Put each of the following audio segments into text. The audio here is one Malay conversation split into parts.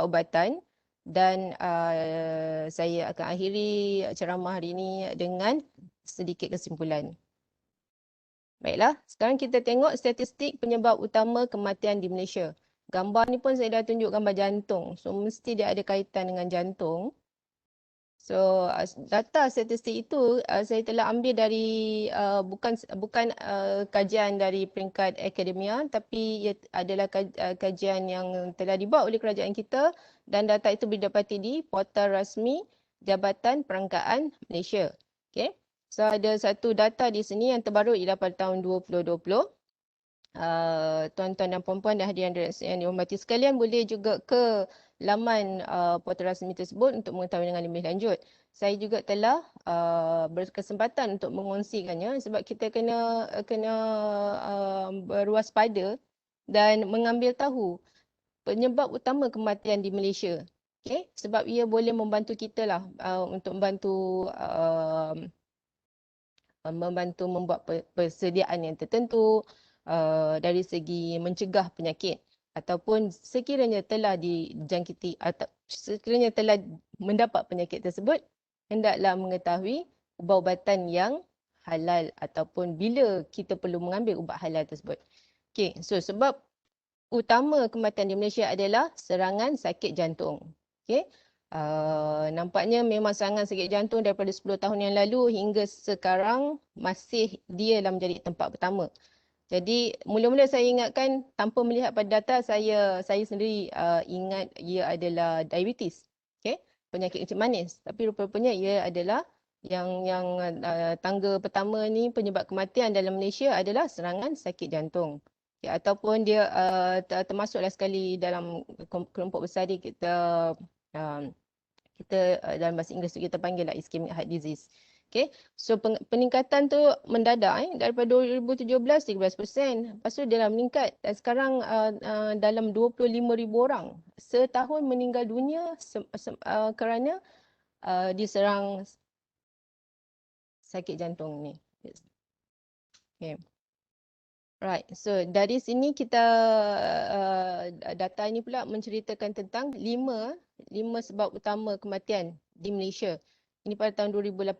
ubatan dan saya akan akhiri ceramah hari ini dengan sedikit kesimpulan. Baiklah, sekarang kita tengok statistik penyebab utama kematian di Malaysia. Gambar ni pun saya dah tunjuk gambar jantung. So mesti dia ada kaitan dengan jantung. So data statistik itu saya telah ambil dari bukan kajian dari peringkat akademia, tapi ia adalah kajian yang telah dibuat oleh kerajaan kita dan data itu didapati di portal rasmi Jabatan Perangkaan Malaysia. Okay. So ada satu data di sini yang terbaru ialah pada tahun 2020. Tuan-tuan dan puan-puan dan hadirin yang dihormati sekalian, boleh juga ke laman portal rasmi tersebut untuk mengetahui dengan lebih lanjut. Saya juga telah berkesempatan untuk mengongsikannya sebab kita kena berwaspada dan mengambil tahu penyebab utama kematian di Malaysia. Okay? Sebab ia boleh membantu kita lah untuk membantu membuat persediaan yang tertentu dari segi mencegah penyakit ataupun sekiranya telah dijangkiti atau sekiranya telah mendapat penyakit tersebut, hendaklah mengetahui ubat-ubatan yang halal ataupun bila kita perlu mengambil ubat halal tersebut. Okey, so sebab utama kematian di Malaysia adalah serangan sakit jantung. Okey. Nampaknya memang serangan sakit jantung daripada 10 tahun yang lalu hingga sekarang masih dia lah menjadi tempat pertama. Jadi mula-mula saya ingatkan tanpa melihat pada data, saya sendiri ingat ia adalah diabetes. Okey, penyakit kencing manis. Tapi rupa-rupanya ia adalah yang tangga pertama ni penyebab kematian dalam Malaysia adalah serangan sakit jantung. Ya, ataupun dia termasuklah sekali dalam kelompok besar dia kita dalam bahasa Inggeris tu kita panggil lah ischemic heart disease. Okay. So peningkatan tu mendadak daripada 2017 13%. Lepas tu dia dah meningkat dan sekarang dalam 25,000 orang setahun meninggal dunia kerana diserang sakit jantung ni. Okay. Right, so dari sini kita data ini pula menceritakan tentang lima sebab utama kematian di Malaysia. Ini pada tahun 2018.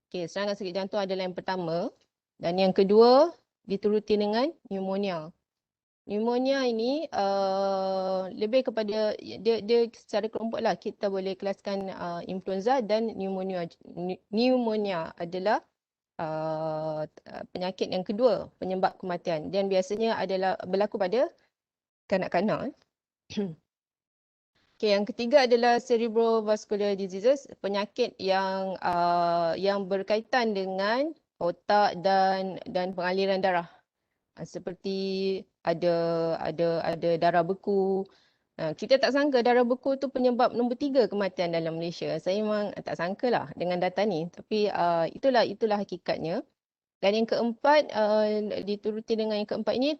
Okay, serangan sakit jantung adalah yang pertama dan yang kedua dituruti dengan pneumonia. Pneumonia ini lebih kepada dia secara kelompok lah, kita boleh kelaskan influenza dan pneumonia. Pneumonia adalah penyakit yang kedua penyebab kematian dan biasanya adalah berlaku pada kanak-kanak. Okay, yang ketiga adalah cerebrovascular diseases, penyakit yang berkaitan dengan otak dan pengaliran darah. Seperti ada darah beku. Kita tak sangka darah beku tu penyebab nombor 3 kematian dalam Malaysia. Saya memang tak sangka lah dengan data ni. Tapi itulah hakikatnya. Dan yang keempat, dituruti dengan yang keempat ini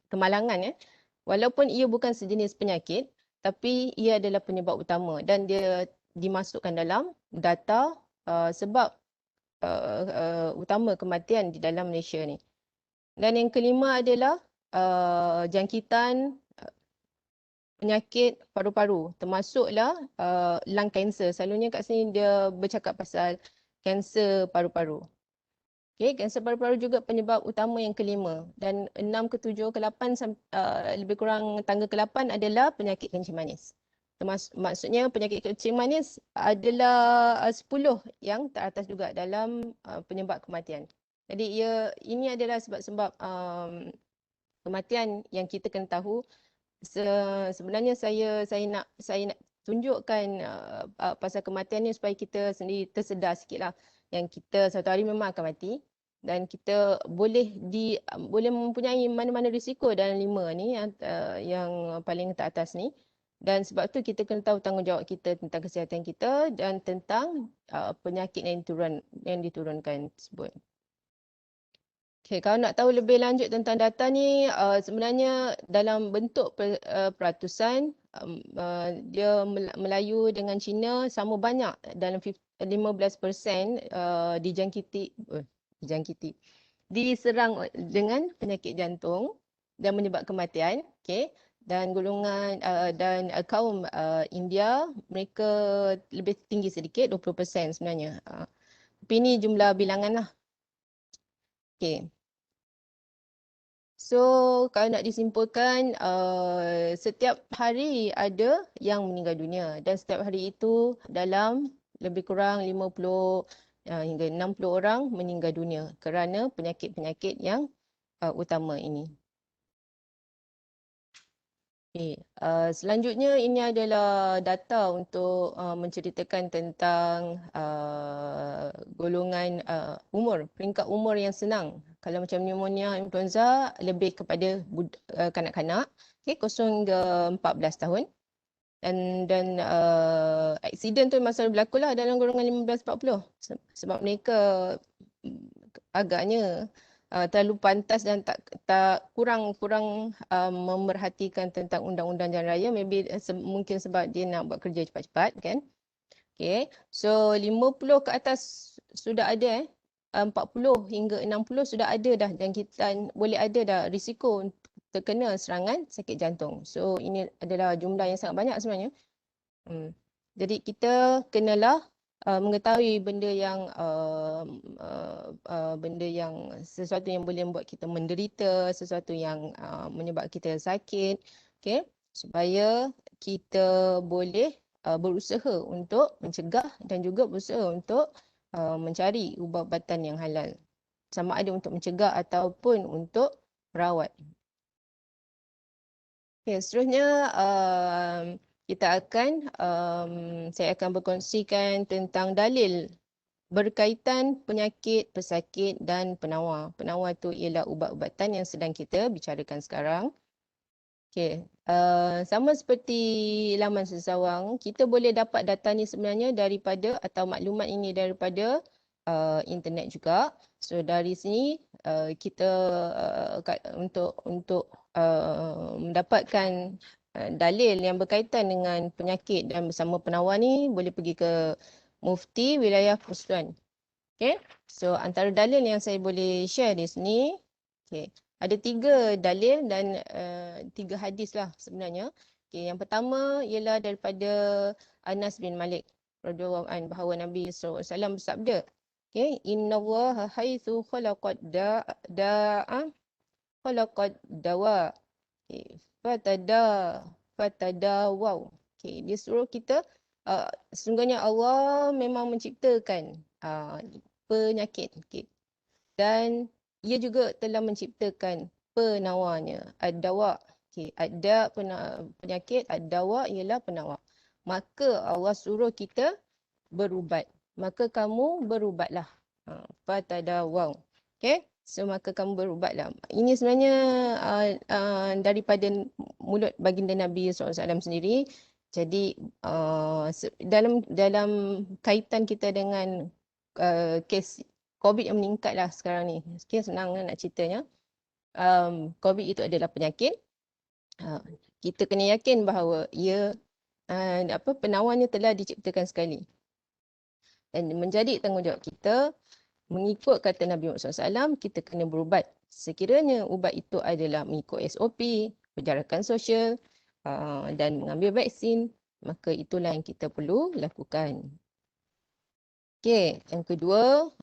kemalangan. Walaupun ia bukan sejenis penyakit, tapi ia adalah penyebab utama dan dia dimasukkan dalam data sebab utama kematian di dalam Malaysia ni. Dan yang kelima adalah jangkitan penyakit paru-paru, termasuklah lung cancer. Selalunya kat sini dia bercakap pasal kanser paru-paru. Okay, kanser paru-paru juga penyebab utama yang kelima. Dan 6 ke 7 ke 8 lebih kurang tangga ke 8 adalah penyakit kencing manis. Maksudnya penyakit kencing manis adalah 10 yang teratas juga dalam penyebab kematian. Jadi ini adalah sebab-sebab kematian yang kita kena tahu. Sebenarnya saya nak tunjukkan pasal kematian ni supaya kita sendiri tersedar sikitlah yang kita satu hari memang akan mati dan kita boleh mempunyai mana-mana risiko dalam 5 ni yang paling teratas ni. Dan sebab tu kita kena tahu tanggungjawab kita tentang kesihatan kita dan tentang penyakit yang diturunkan tersebut. Okay, kalau nak tahu lebih lanjut tentang data ni, sebenarnya dalam bentuk peratusan, dia Melayu dengan Cina sama banyak dalam 15% diserang dengan penyakit jantung. dan menyebabkan kematian. Okay. Dan golongan kaum India, mereka lebih tinggi sedikit, 20% sebenarnya. Tapi ini jumlah bilangan lah. Okay. So, kalau nak disimpulkan, setiap hari ada yang meninggal dunia dan setiap hari itu dalam lebih kurang 50 hingga 60 orang meninggal dunia kerana penyakit-penyakit yang utama ini. Okay. Selanjutnya ini adalah data untuk menceritakan tentang golongan umur, peringkat umur yang senang. Kalau macam pneumonia, influenza lebih kepada kanak-kanak, okay, 0 hingga 14 tahun. Dan aksiden tu masalah berlaku lah dalam golongan 15-40 sebab mereka agaknya terlalu pantas dan tak kurang memerhatikan tentang undang-undang jalan raya, maybe mungkin sebab dia nak buat kerja cepat-cepat kan. Okay, so 50 ke atas sudah ada 40 hingga 60 sudah ada dah dan kita boleh ada dah risiko terkena serangan sakit jantung. So ini adalah jumlah yang sangat banyak sebenarnya. Jadi kita kenalah mengetahui benda yang sesuatu yang boleh membuat kita menderita, sesuatu yang menyebabkan kita sakit, okay? Supaya kita boleh berusaha untuk mencegah dan juga berusaha untuk mencari ubat-ubatan yang halal, sama ada untuk mencegah ataupun untuk merawat. Okay, seterusnya saya akan berkongsikan tentang dalil berkaitan penyakit, pesakit dan penawar. Penawar itu ialah ubat-ubatan yang sedang kita bicarakan sekarang. Okay. Sama seperti laman sesawang, kita boleh dapat data ni sebenarnya daripada atau maklumat ini daripada internet juga. So dari sini kita untuk mendapatkan dalil yang berkaitan dengan penyakit dan bersama penawar ni boleh pergi ke Mufti Wilayah Persekutuan. Okay. So antara dalil yang saya boleh share di sini, okay, ada 3 dalil dan 3 hadis lah sebenarnya. Okay, yang pertama ialah daripada Anas bin Malik radhiyallahu anhu bahawa Nabi SAW bersabda, okay, Inna Allah haitsu khalaqad dawa. Okay, fatadawaw. Okay, dia suruh kita sesungguhnya Allah memang menciptakan penyakit. Okay. Dan ia juga telah menciptakan penawarnya. Ad-dawa. Okay. Ada penyakit, ad-dawa ialah penawar. Maka Allah suruh kita berubat. Maka kamu berubatlah. Fatadawaw. Okay. So maka kamu berubatlah. Ini sebenarnya daripada mulut baginda Nabi SAW sendiri. Jadi dalam kaitan kita dengan kes COVID yang meningkat lah sekarang ni. Okay, senang nak ceritanya. COVID itu adalah penyakit. Kita kena yakin bahawa ia penawarnya telah diciptakan sekali. Dan menjadi tanggungjawab kita mengikut kata Nabi Muhammad SAW, kita kena berubat. Sekiranya ubat itu adalah mengikut SOP, penjarakan sosial dan mengambil vaksin, maka itulah yang kita perlu lakukan. Okey, yang kedua,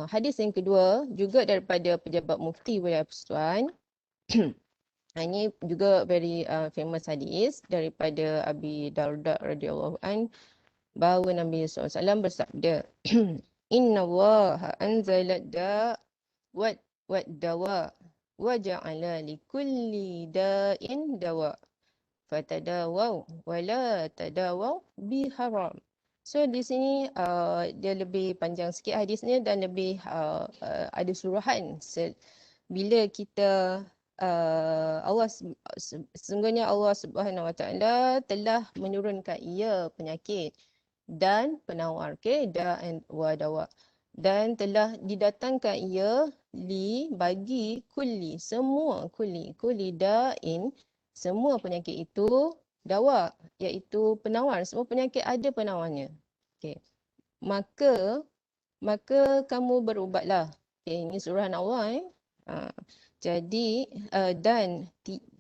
hadis yang kedua juga daripada pejabat mufti Wilayah Persekutuan. Ini juga very famous hadis daripada Abi Darda radhiyallahu an bahawa Nabi SAW bersabda, Inna Allah anzala wa dawa wa ja'ala li kulli da'in dawa fatadawaw wa la tadawaw bi haram. So di sini dia lebih panjang sikit hadisnya dan lebih ada suruhan bila kita sesungguhnya Allah Subhanahu Wa Taala telah menurunkan ia penyakit dan penawar, okay, dawa dan telah didatangkan ia bagi kulli da'in, semua penyakit itu dawa, iaitu penawar. Semua penyakit ada penawarnya. Okay. Maka kamu berubatlah. Okay, ini suruhan Allah. Jadi dan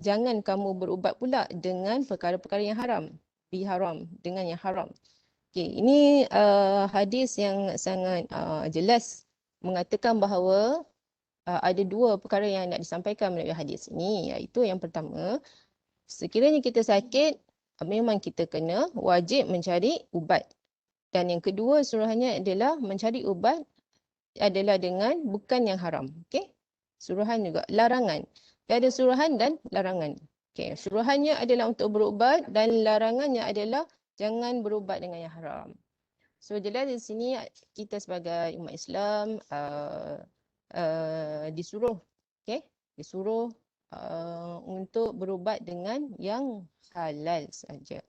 jangan kamu berubat pula dengan perkara-perkara yang haram. Biharam, dengan yang haram. Okey, ini hadis yang sangat jelas mengatakan bahawa ada dua perkara yang nak disampaikan melalui hadis ini, iaitu yang pertama, sekiranya kita sakit, memang kita kena wajib mencari ubat. Dan yang kedua suruhannya adalah mencari ubat adalah dengan bukan yang haram. Okey? Suruhan juga, larangan. Dia ada suruhan dan larangan. Okey, suruhannya adalah untuk berubat dan larangannya adalah jangan berubat dengan yang haram. So jelas di sini kita sebagai umat Islam disuruh, disuruh untuk berubat dengan yang halal saja.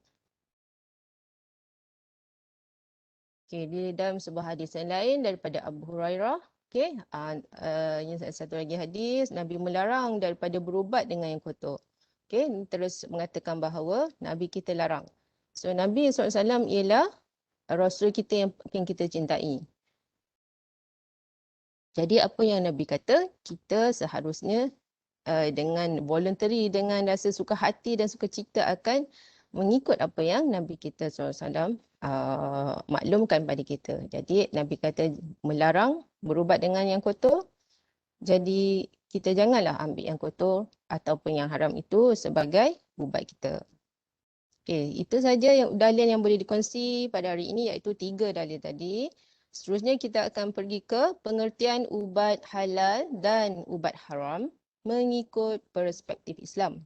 Di dalam sebuah hadis yang lain daripada Abu Hurairah, yang satu lagi hadis, Nabi melarang daripada berubat dengan yang kotor. Terus mengatakan bahawa Nabi kita larang. So Nabi SAW ialah Rasul kita yang kita cintai. Jadi apa yang Nabi kata, kita seharusnya dengan voluntary, dengan rasa suka hati dan suka cita akan mengikut apa yang Nabi kita SAW maklumkan pada kita. Jadi Nabi kata melarang berubat dengan yang kotor. Jadi kita janganlah ambil yang kotor ataupun yang haram itu sebagai ubat kita. Itu saja yang dalil yang boleh dikongsi pada hari ini, iaitu 3 dalil tadi. Seterusnya kita akan pergi ke pengertian ubat halal dan ubat haram mengikut perspektif Islam.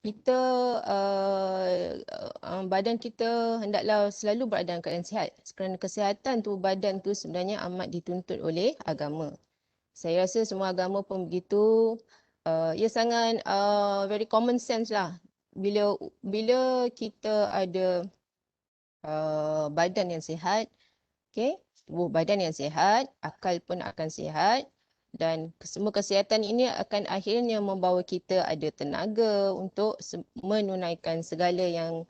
Kita badan kita hendaklah selalu berada dalam keadaan sihat. Kerana kesihatan tu badan tu sebenarnya amat dituntut oleh agama. Saya rasa semua agama pun begitu. Ia sangat very common sense lah. Bila kita ada badan yang sihat, tubuh badan yang sihat, akal pun akan sihat, dan semua kesihatan ini akan akhirnya membawa kita ada tenaga untuk menunaikan segala yang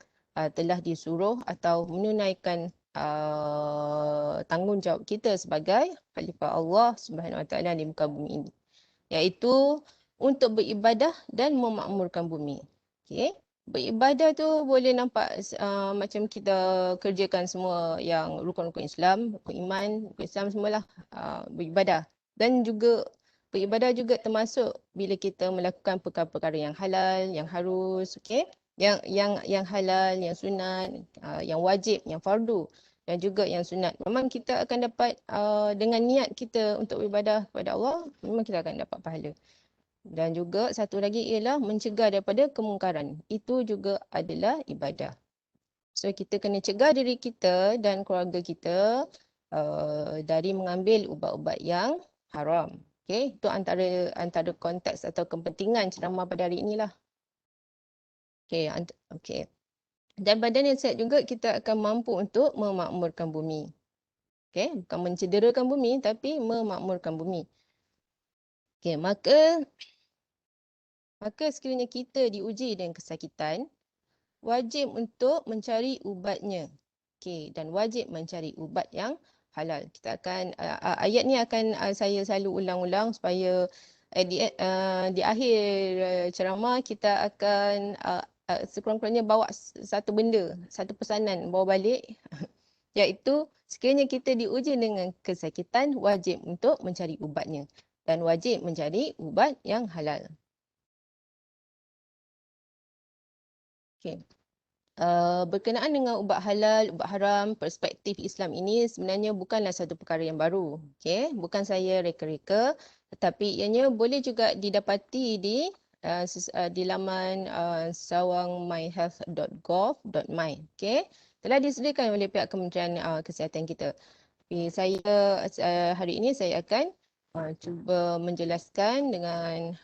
telah disuruh atau menunaikan tanggungjawab kita sebagai khalifah Allah Subhanahu Wa Taala di muka bumi ini, iaitu untuk beribadah dan memakmurkan bumi. Beribadah tu boleh nampak macam kita kerjakan semua yang rukun-rukun Islam, rukun iman, rukun Islam semualah beribadah. Dan juga beribadah juga termasuk bila kita melakukan perkara-perkara yang halal, yang harus, yang halal, yang sunat, yang wajib, yang fardu dan juga yang sunat. Memang kita akan dapat dengan niat kita untuk beribadah kepada Allah, memang kita akan dapat pahala. Dan juga satu lagi ialah mencegah daripada kemungkaran. Itu juga adalah ibadah. So kita kena cegah diri kita dan keluarga kita dari mengambil ubat-ubat yang haram. Itu antara konteks atau kepentingan ceramah pada hari inilah. Dan badan yang sihat juga kita akan mampu untuk memakmurkan bumi. Bukan mencederakan bumi tapi memakmurkan bumi. Maka sekiranya kita diuji dengan kesakitan, wajib untuk mencari ubatnya. Dan wajib mencari ubat yang halal. Kita akan ayat ni akan saya selalu ulang-ulang supaya di akhir ceramah kita akan sekurang-kurangnya bawa satu benda, satu pesanan bawa balik iaitu sekiranya kita diuji dengan kesakitan, wajib untuk mencari ubatnya dan wajib mencari ubat yang halal. Berkenaan dengan ubat halal, ubat haram, perspektif Islam ini sebenarnya bukanlah satu perkara yang baru. Bukan saya reka-reka, tetapi ianya boleh juga didapati di laman sawangmyhealth.gov.my. Telah disediakan oleh pihak Kementerian Kesihatan kita. Tapi saya hari ini saya akan cuba menjelaskan dengan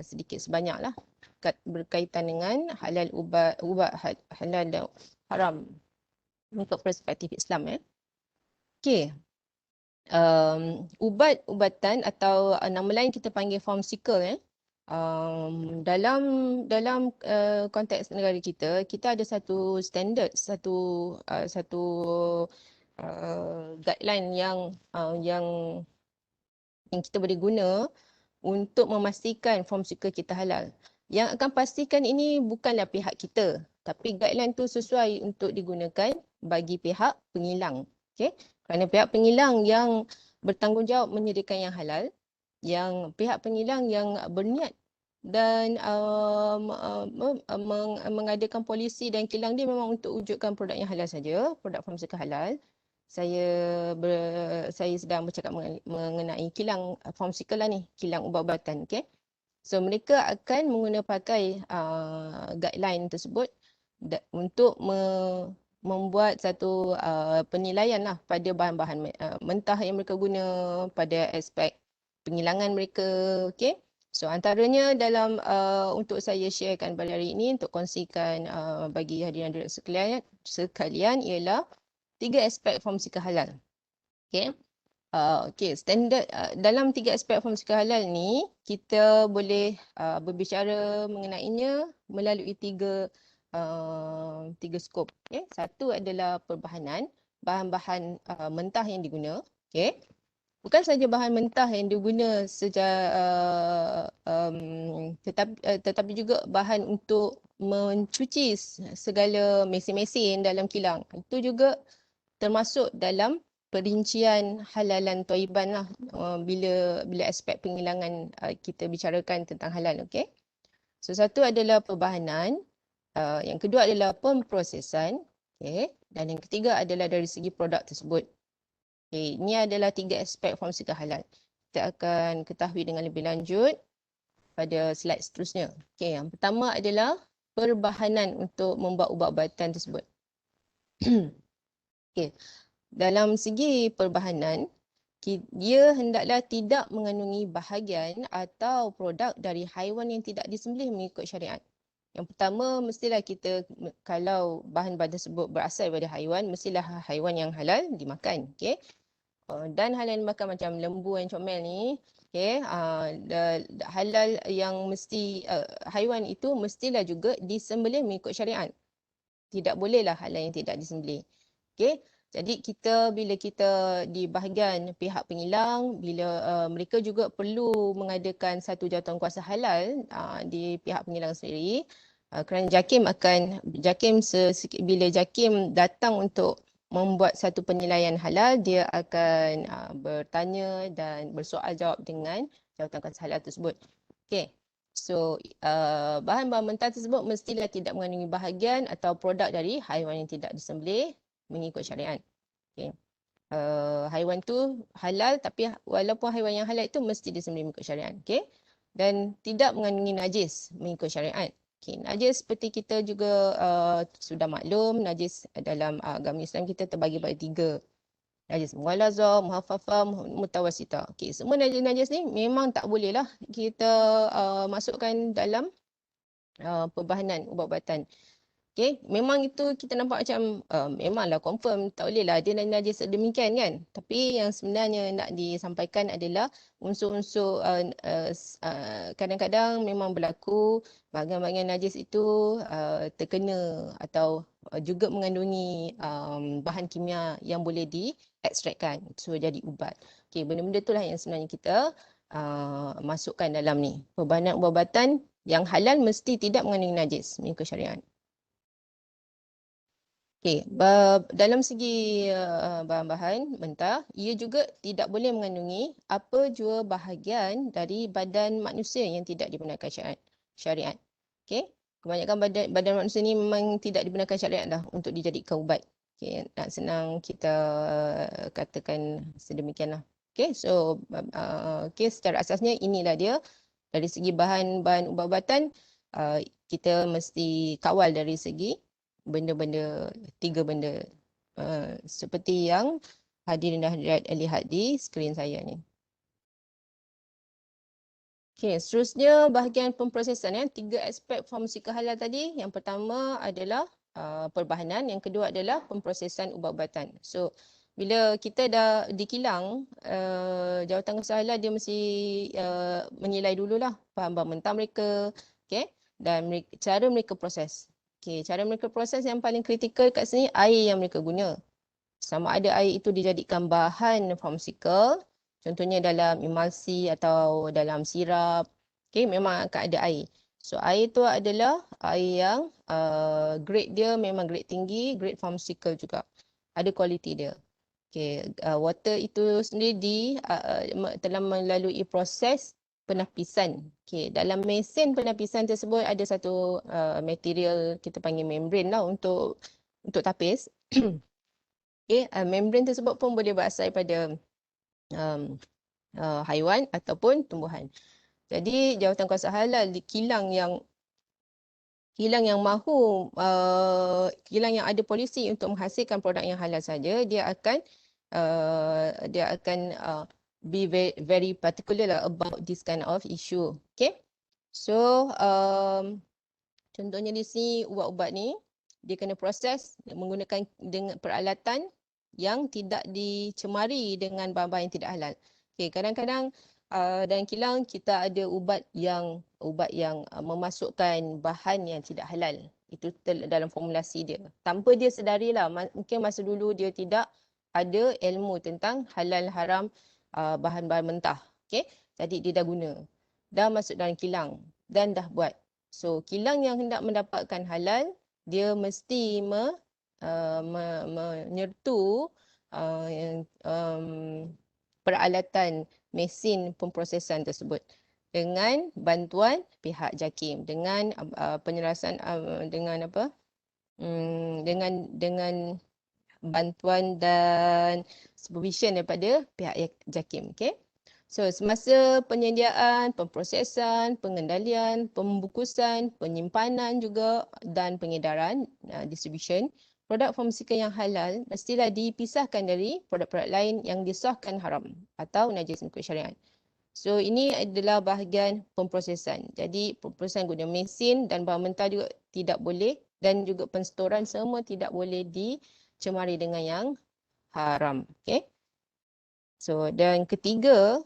sedikit sebanyaklah berkaitan dengan halal ubat halal dan haram untuk perspektif Islam. Ubat-ubatan atau nama lain kita panggil pharmaceutical. Dalam konteks negara kita ada satu standard, satu guideline yang kita boleh guna untuk memastikan pharmaceutical kita halal. Yang akan pastikan ini bukanlah pihak kita, tapi guideline tu sesuai untuk digunakan bagi pihak pengilang. Okay? Kerana pihak pengilang yang bertanggungjawab menyediakan yang halal, yang pihak pengilang yang berniat dan mengadakan polisi dan kilang dia memang untuk wujudkan produk yang halal saja, produk pharmaceutical halal. Saya sedang bercakap mengenai kilang pharmaceutical lah ni, kilang ubat-ubatan. Okay? So mereka akan pakai guideline tersebut untuk membuat satu penilaian lah pada bahan-bahan mentah yang mereka guna, pada aspek pengilangan mereka. Okay? So antaranya dalam untuk saya sharekan pada hari ini untuk kongsikan bagi hadirin sekalian ialah 3 aspek pharmaceutical halal. Okay. Standard dalam 3 aspek pharmaceutical halal ni kita boleh berbicara mengenainya melalui tiga skop. Okay. Satu adalah perbahanan, bahan-bahan mentah yang diguna. Okay. Bukan saja bahan mentah yang diguna tetapi juga bahan untuk mencuci segala mesin-mesin dalam kilang. Itu juga termasuk dalam perincian halalan thayyiban lah bila aspek pengilangan kita bicarakan tentang halal. Okay? So satu adalah perbahanan, yang kedua adalah pemprosesan, okay? Dan yang ketiga adalah dari segi produk tersebut. Okay, ini adalah 3 aspek pharmaceutical halal. Kita akan ketahui dengan lebih lanjut pada slide seterusnya. Okay, yang pertama adalah perbahanan untuk membuat ubat-ubatan tersebut. Okay. Dalam segi perbahanan, dia hendaklah tidak mengandungi bahagian atau produk dari haiwan yang tidak disembelih mengikut syariat. Yang pertama, mestilah kita, kalau bahan-bahan tersebut berasal daripada haiwan, mestilah haiwan yang halal dimakan. Okay? Dan halal dimakan macam lembu dan comel ni, okay? Halal yang mesti, haiwan itu mestilah juga disembelih mengikut syariat. Tidak bolehlah halal yang tidak disembelih. Okay? Jadi bila kita di bahagian pihak pengilang, bila mereka juga perlu mengadakan satu jawatankuasa halal di pihak pengilang sendiri, kerana bila JAKIM datang untuk membuat satu penilaian halal, dia akan bertanya dan bersoal jawab dengan jawatankuasa halal tersebut. Okay. So, bahan-bahan mentah tersebut mestilah tidak mengandungi bahagian atau produk dari haiwan yang tidak disembelih mengikut syariat. Okay. Haiwan tu halal, tapi walaupun haiwan yang halal itu mesti disembelih mengikut syariat. Okay. Dan tidak mengandungi najis mengikut syariat. Okay. Najis seperti kita juga sudah maklum, najis dalam agama Islam kita terbagi pada 3. Najis mughalazah, muhaffafah, mutawasitah. Okay. Semua najis-najis ni memang tak boleh lah kita masukkan dalam perbahanan ubat-ubatan. Okay, memang itu kita nampak macam memanglah confirm, tak boleh lah dia najis sedemikian kan. Tapi yang sebenarnya nak disampaikan adalah unsur-unsur kadang-kadang memang berlaku bahagian-bahagian najis itu terkena atau juga mengandungi bahan kimia yang boleh diekstrakkan. So jadi ubat. Okay, benda-benda itulah yang sebenarnya kita masukkan dalam ni. Perbahanan ubat-ubatan yang halal mesti tidak mengandungi najis mengikut syariat. Okay, dalam segi bahan-bahan mentah, ia juga tidak boleh mengandungi apa jua bahagian dari badan manusia yang tidak dibenarkan syariat. Okay, kebanyakan badan manusia ni memang tidak dibenarkan syariat dah untuk dijadikan ubat. Okay, nak senang kita katakan sedemikianlah. Okay, so secara asasnya inilah dia. Dari segi bahan-bahan ubat-ubatan, kita mesti kawal dari segi benda-benda, 3 benda seperti yang hadirin dan hadirat lihat di skrin saya ni. Okay, seterusnya bahagian pemprosesan 3 aspek pharmaceutical halal tadi. Yang pertama adalah perbahanan, yang kedua adalah pemprosesan ubat-ubatan. So bila kita dah dikilang, jawatankuasa halal dia mesti menilai dululah bahan-bahan mentah mereka, okay? Dan cara mereka proses. Okay, cara mereka proses yang paling kritikal kat sini, air yang mereka guna. Sama ada air itu dijadikan bahan pharmaceutical, contohnya dalam emulsi atau dalam sirap, okay, memang akan ada air. So air itu adalah air yang grade dia memang grade tinggi, grade pharmaceutical juga. Ada kualiti dia. Okay, water itu sendiri telah melalui proses penapisan. Okay, dalam mesin penapisan tersebut ada satu material kita panggil membrane lah untuk tapis. Okay, membrane tersebut pun boleh berasal daripada um, haiwan ataupun tumbuhan. Jadi Jawatan Halal di kilang yang mahu kilang yang ada polisi untuk menghasilkan produk yang halal saja, dia akan be very particular lah about this kind of issue. Okay, so contohnya di sini ubat-ubat ni dia kena proses menggunakan dengan peralatan yang tidak dicemari dengan bahan-bahan yang tidak halal. Okay, kadang-kadang dalam kilang kita ada ubat yang memasukkan bahan yang tidak halal. Itu dalam formulasi dia. Tanpa dia sedarilah, mungkin masa dulu dia tidak ada ilmu tentang halal haram bahan-bahan mentah. Okay, jadi dia dah guna. Dah masuk dalam kilang dan dah buat. So kilang yang hendak mendapatkan halal, dia mesti menyertu peralatan mesin pemprosesan tersebut dengan bantuan pihak JAKIM, dengan penyelarasan dengan apa? Dengan bantuan dan supervision daripada pihak JAKIM. Okay? So, semasa penyediaan, pemprosesan, pengendalian, pembungkusan, penyimpanan juga dan pengedaran, distribution, produk farmasikal yang halal mestilah dipisahkan dari produk-produk lain yang disahkan haram atau najis mengikut syariat. So, ini adalah bahagian pemprosesan. Jadi, pemprosesan guna mesin dan bahan mentah juga tidak boleh dan juga penstoran semua tidak boleh dicemari dengan yang haram. Okay? So, dan tiga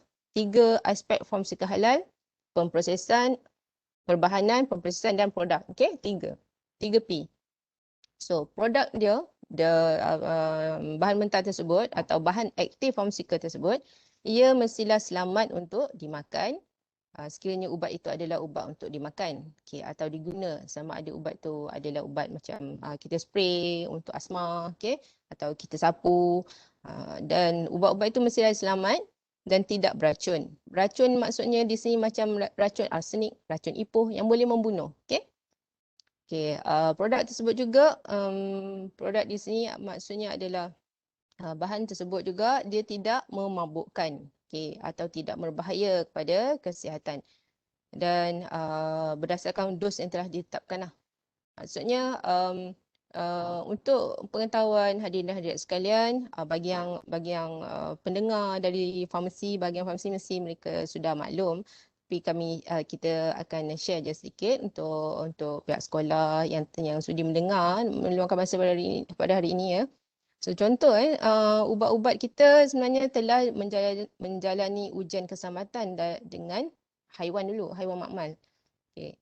aspek farmasikal halal, pemprosesan, perbahanan, pemprosesan dan produk. Okay, tiga P. So, produk dia, bahan mentah tersebut atau bahan aktif farmasikal tersebut, ia mestilah selamat untuk dimakan. Sekiranya ubat itu adalah ubat untuk dimakan, okay, atau diguna, sama ada ubat tu adalah ubat macam kita spray untuk asma, okay, atau kita sapu, dan ubat-ubat itu mestilah selamat dan tidak beracun. Beracun maksudnya di sini macam racun arsenik, racun ipuh yang boleh membunuh. Okay? Okay, produk tersebut juga, produk di sini maksudnya adalah bahan tersebut juga dia tidak memabukkan, okay, atau tidak berbahaya kepada kesihatan. Dan berdasarkan dos yang telah ditetapkan lah. Maksudnya untuk pengetahuan hadirin dan hadirat sekalian, bagi yang pendengar dari farmasi, bahagian farmasi mesti mereka sudah maklum, tapi kita akan share je sedikit untuk pihak sekolah yang sudi mendengar, meluangkan masa pada hari ini ya. So contoh ubat-ubat kita sebenarnya telah menjalani ujian keselamatan dengan haiwan dulu, haiwan makmal. Okay.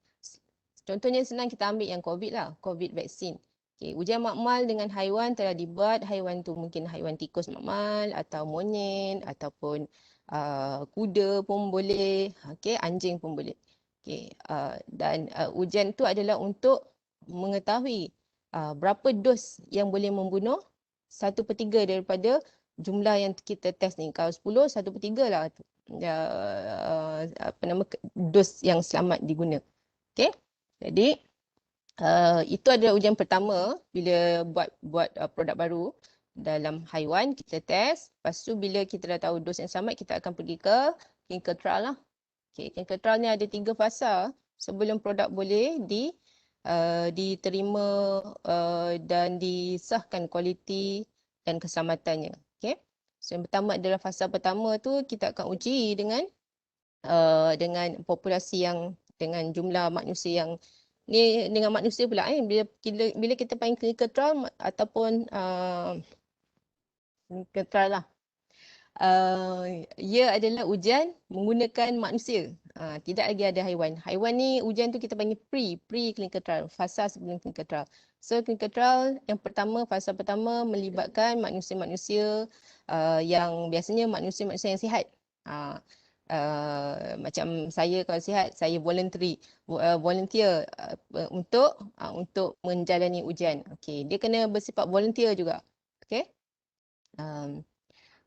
Contohnya senang kita ambil yang COVID lah, COVID vaksin. Okay. Ujian makmal dengan haiwan telah dibuat, haiwan tu mungkin haiwan tikus makmal atau monyet ataupun kuda pun boleh, okay. Anjing pun boleh. Okay. Dan ujian tu adalah untuk mengetahui berapa dos yang boleh membunuh 1/3 daripada jumlah yang kita test ni. Kalau 10, 1/3 lah dos yang selamat diguna. Okay? Jadi itu adalah ujian pertama bila buat produk baru dalam haiwan, kita test. Lepas tu bila kita dah tahu dos yang selamat, kita akan pergi ke clinical trial lah. Okay, clinical trial ni ada 3 fasa sebelum produk boleh diterima dan disahkan kualiti dan keselamatannya. Okay? So yang pertama adalah fasa pertama tu kita akan uji dengan populasi yang dengan jumlah manusia yang ni dengan manusia pula bila kita panggil clinical trial ataupun clinical trial lah. ia adalah ujian menggunakan manusia. Tidak lagi ada haiwan. Haiwan ni ujian tu kita panggil pre-clinical trial, fasa sebelum clinical trial. So clinical trial yang pertama, fasa pertama melibatkan manusia-manusia yang biasanya manusia-manusia yang sihat. Macam saya kalau sihat, saya volunteer untuk menjalani ujian. Okey, dia kena bersifat volunteer juga. Okey.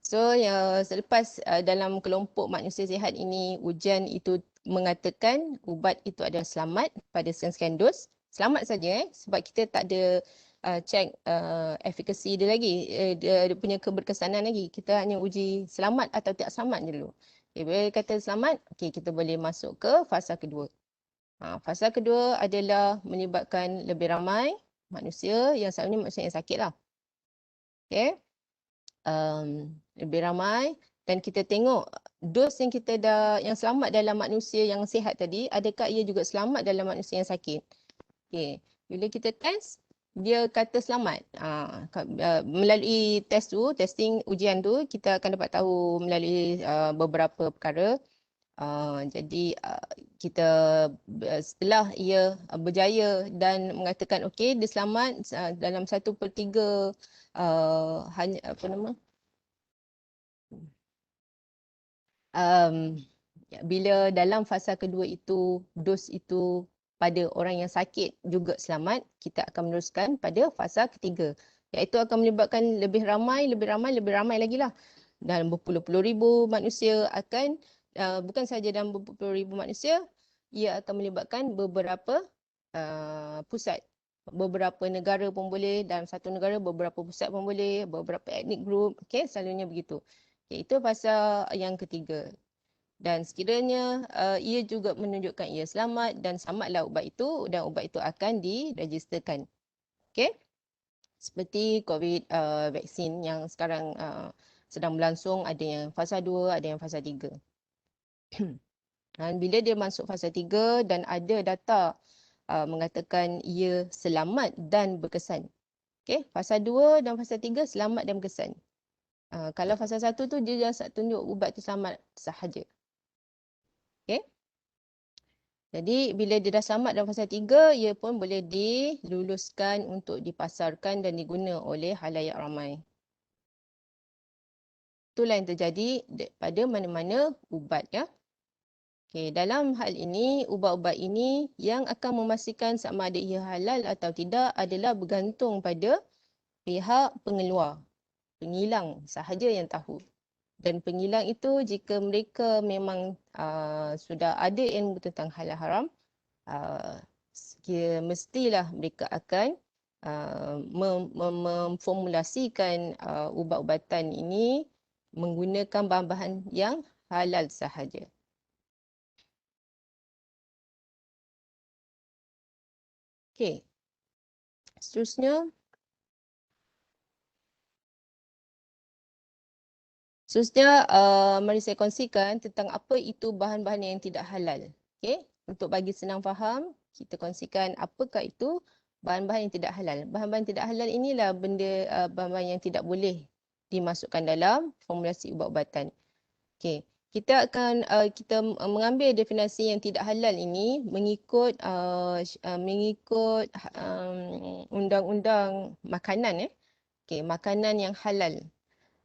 So selepas dalam kelompok manusia sihat ini ujian itu mengatakan ubat itu adalah selamat pada sekian-sekian dos. Selamat saja sebab kita tak ada check efficacy dia lagi, dia punya keberkesanan lagi. Kita hanya uji selamat atau tidak selamat dulu. Okay, bila kata selamat, okay, kita boleh masuk ke fasa kedua. Fasa kedua adalah melibatkan lebih ramai manusia yang selalunya manusia yang sakit lah. Okay. Lebih ramai dan kita tengok dos yang kita yang selamat dalam manusia yang sihat tadi, adakah ia juga selamat dalam manusia yang sakit. Okay. Bila kita test, dia kata selamat. Melalui testing ujian tu, kita akan dapat tahu melalui beberapa perkara. Jadi kita setelah ia berjaya dan mengatakan okey dia selamat dalam 1/3 hanya apa nama bila dalam fasa kedua itu dos itu pada orang yang sakit juga selamat, kita akan meneruskan pada fasa ketiga, iaitu akan melibatkan lebih ramai lagi lah. Dalam berpuluh-puluh ribu manusia akan bukan sahaja dalam berpuluh ribu manusia, ia akan melibatkan beberapa pusat. Beberapa negara pun boleh, dalam satu negara beberapa pusat pun boleh, beberapa etnik group, okey, selalunya begitu. Okay, itu fasa yang ketiga. Dan sekiranya ia juga menunjukkan ia selamat dan selamatlah ubat itu dan ubat itu akan diregisterkan. Okey. Seperti COVID vaksin yang sekarang sedang berlangsung, ada yang fasa 2, ada yang fasa 3. Dan bila dia masuk fasa 3 dan ada data mengatakan ia selamat dan berkesan. Okey, fasa 2 dan fasa 3 selamat dan berkesan. Kalau fasa 1 tu dia just tunjuk ubat tu selamat sahaja. Okay. Jadi bila dia dah selamat dalam fasa 3, ia pun boleh diluluskan untuk dipasarkan dan diguna oleh halayak ramai. Itulah yang terjadi pada mana-mana ubat ya. Okay, dalam hal ini, ubat-ubat ini yang akan memastikan sama ada ia halal atau tidak adalah bergantung pada pihak pengeluar. Pengilang sahaja yang tahu. Dan pengilang itu jika mereka memang sudah ada ilmu tentang halal haram, mestilah mereka akan memformulasikan ubat-ubatan ini menggunakan bahan-bahan yang halal sahaja. Okey. Seterusnya, mari saya kongsikan tentang apa itu bahan-bahan yang tidak halal. Okay? Untuk bagi senang faham, kita kongsikan apakah itu bahan-bahan yang tidak halal. Bahan-bahan tidak halal inilah benda bahan-bahan yang tidak boleh dimasukkan dalam formulasi ubat-ubatan. Okay. Kita akan kita mengambil definisi yang tidak halal ini mengikut undang-undang makanan. Okay, makanan yang halal.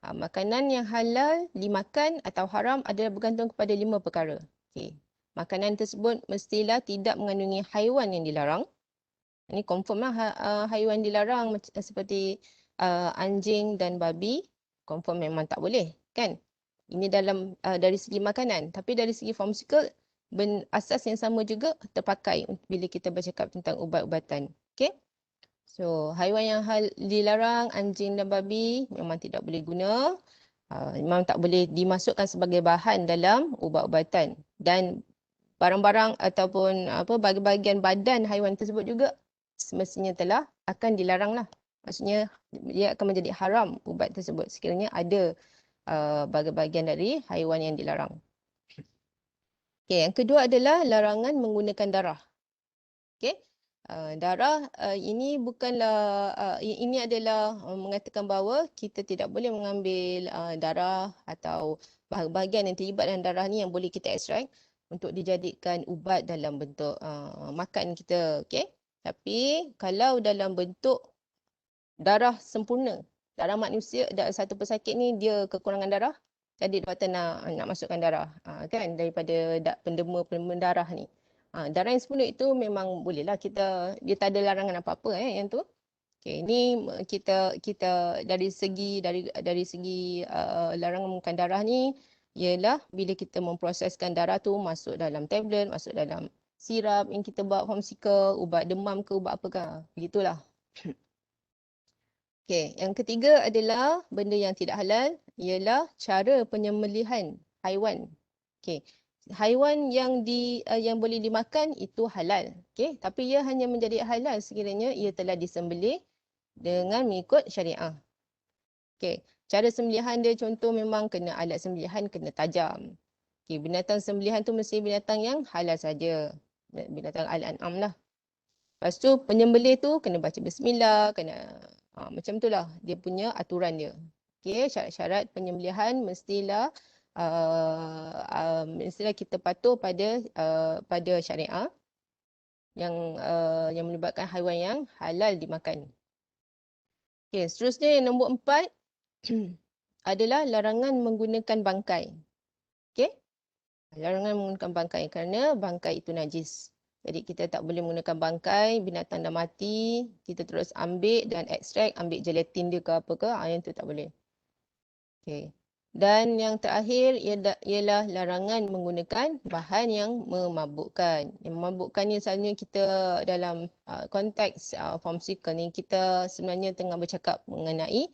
Makanan yang halal dimakan atau haram adalah bergantung kepada 5 perkara. Okay. Makanan tersebut mestilah tidak mengandungi haiwan yang dilarang. Ini confirm lah haiwan dilarang seperti anjing dan babi. Confirm memang tak boleh kan. Ini dalam dari segi makanan. Tapi dari segi pharmaceutical, asas yang sama juga terpakai bila kita bercakap tentang ubat-ubatan. Okay. So, haiwan yang dilarang, anjing dan babi memang tidak boleh guna. Memang tak boleh dimasukkan sebagai bahan dalam ubat-ubatan. Dan barang-barang ataupun bahagian badan haiwan tersebut juga semestinya telah akan dilarang lah. Maksudnya, dia akan menjadi haram ubat tersebut sekiranya ada bahagian dari haiwan yang dilarang. Okay, yang kedua adalah larangan menggunakan darah. Okay. Darah ini bukanlah ini adalah mengatakan bahawa kita tidak boleh mengambil darah atau bahagian yang terlibat dalam darah ni yang boleh kita ekstrak untuk dijadikan ubat dalam bentuk makan kita, okey. Tapi kalau dalam bentuk darah sempurna, darah manusia, satu pesakit ni dia kekurangan darah, jadi doktor nak masukkan darah kan daripada pendema darah ni. Darah yang sempurna itu memang bolehlah dia tak ada larangan apa-apa yang tu. Okey, ini kita dari segi larangan menggunakan darah ni ialah bila kita memproseskan darah tu masuk dalam tablet, masuk dalam sirap yang kita buat pharmaceutical, ubat demam ke ubat apa ke. Begitulah. Okey, yang ketiga adalah benda yang tidak halal ialah cara penyembelihan haiwan. Okey. Haiwan yang boleh dimakan itu halal. Okey, tapi ia hanya menjadi halal sekiranya ia telah disembelih dengan mengikut syariah. Okey, cara sembelihan dia contoh memang kena alat sembelihan kena tajam. Okey, binatang sembelihan tu mesti binatang yang halal saja. Binatang al-an'am lah. Lepas tu penyembelih tu kena baca bismillah, kena macam itulah dia punya aturan dia. Okey, syarat-syarat penyembelihan mestilah kita patuh pada syariah yang melibatkan haiwan yang halal dimakan. Okey, seterusnya yang nombor 4 adalah larangan menggunakan bangkai. Okey? Larangan menggunakan bangkai kerana bangkai itu najis. Jadi kita tak boleh menggunakan bangkai, binatang dah mati, kita terus ambil dan ekstrak, ambil gelatin dia ke apa ke, yang tu tak boleh. Okay. Dan yang terakhir ialah larangan menggunakan bahan yang memabukkan. Yang memabukkan ni selalunya kita dalam konteks pharmaceutical ni, kita sebenarnya tengah bercakap mengenai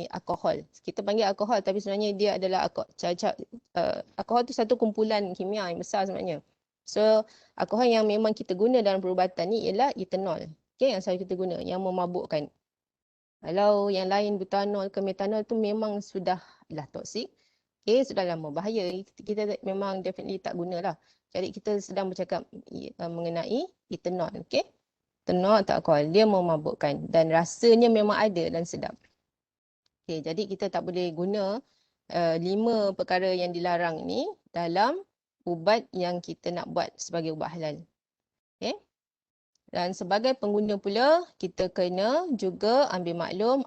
alkohol. Kita panggil alkohol tapi sebenarnya dia adalah alkohol tu satu kumpulan kimia yang besar sebenarnya. So alkohol yang memang kita guna dalam perubatan ni ialah etanol. Okay, yang selalu kita guna yang memabukkan. Kalau yang lain butanol ke metanol tu memang sudahlah toksik. Okay, sudah lama bahaya. Kita memang definitely tak gunalah. Jadi kita sedang bercakap mengenai etanol. Okay. Etanol atau alkohol, dia memabukkan dan rasanya memang ada dan sedap. Okay, jadi kita tak boleh guna 5 perkara yang dilarang ini dalam ubat yang kita nak buat sebagai ubat halal. Okay. Dan sebagai pengguna pula, kita kena juga ambil maklum,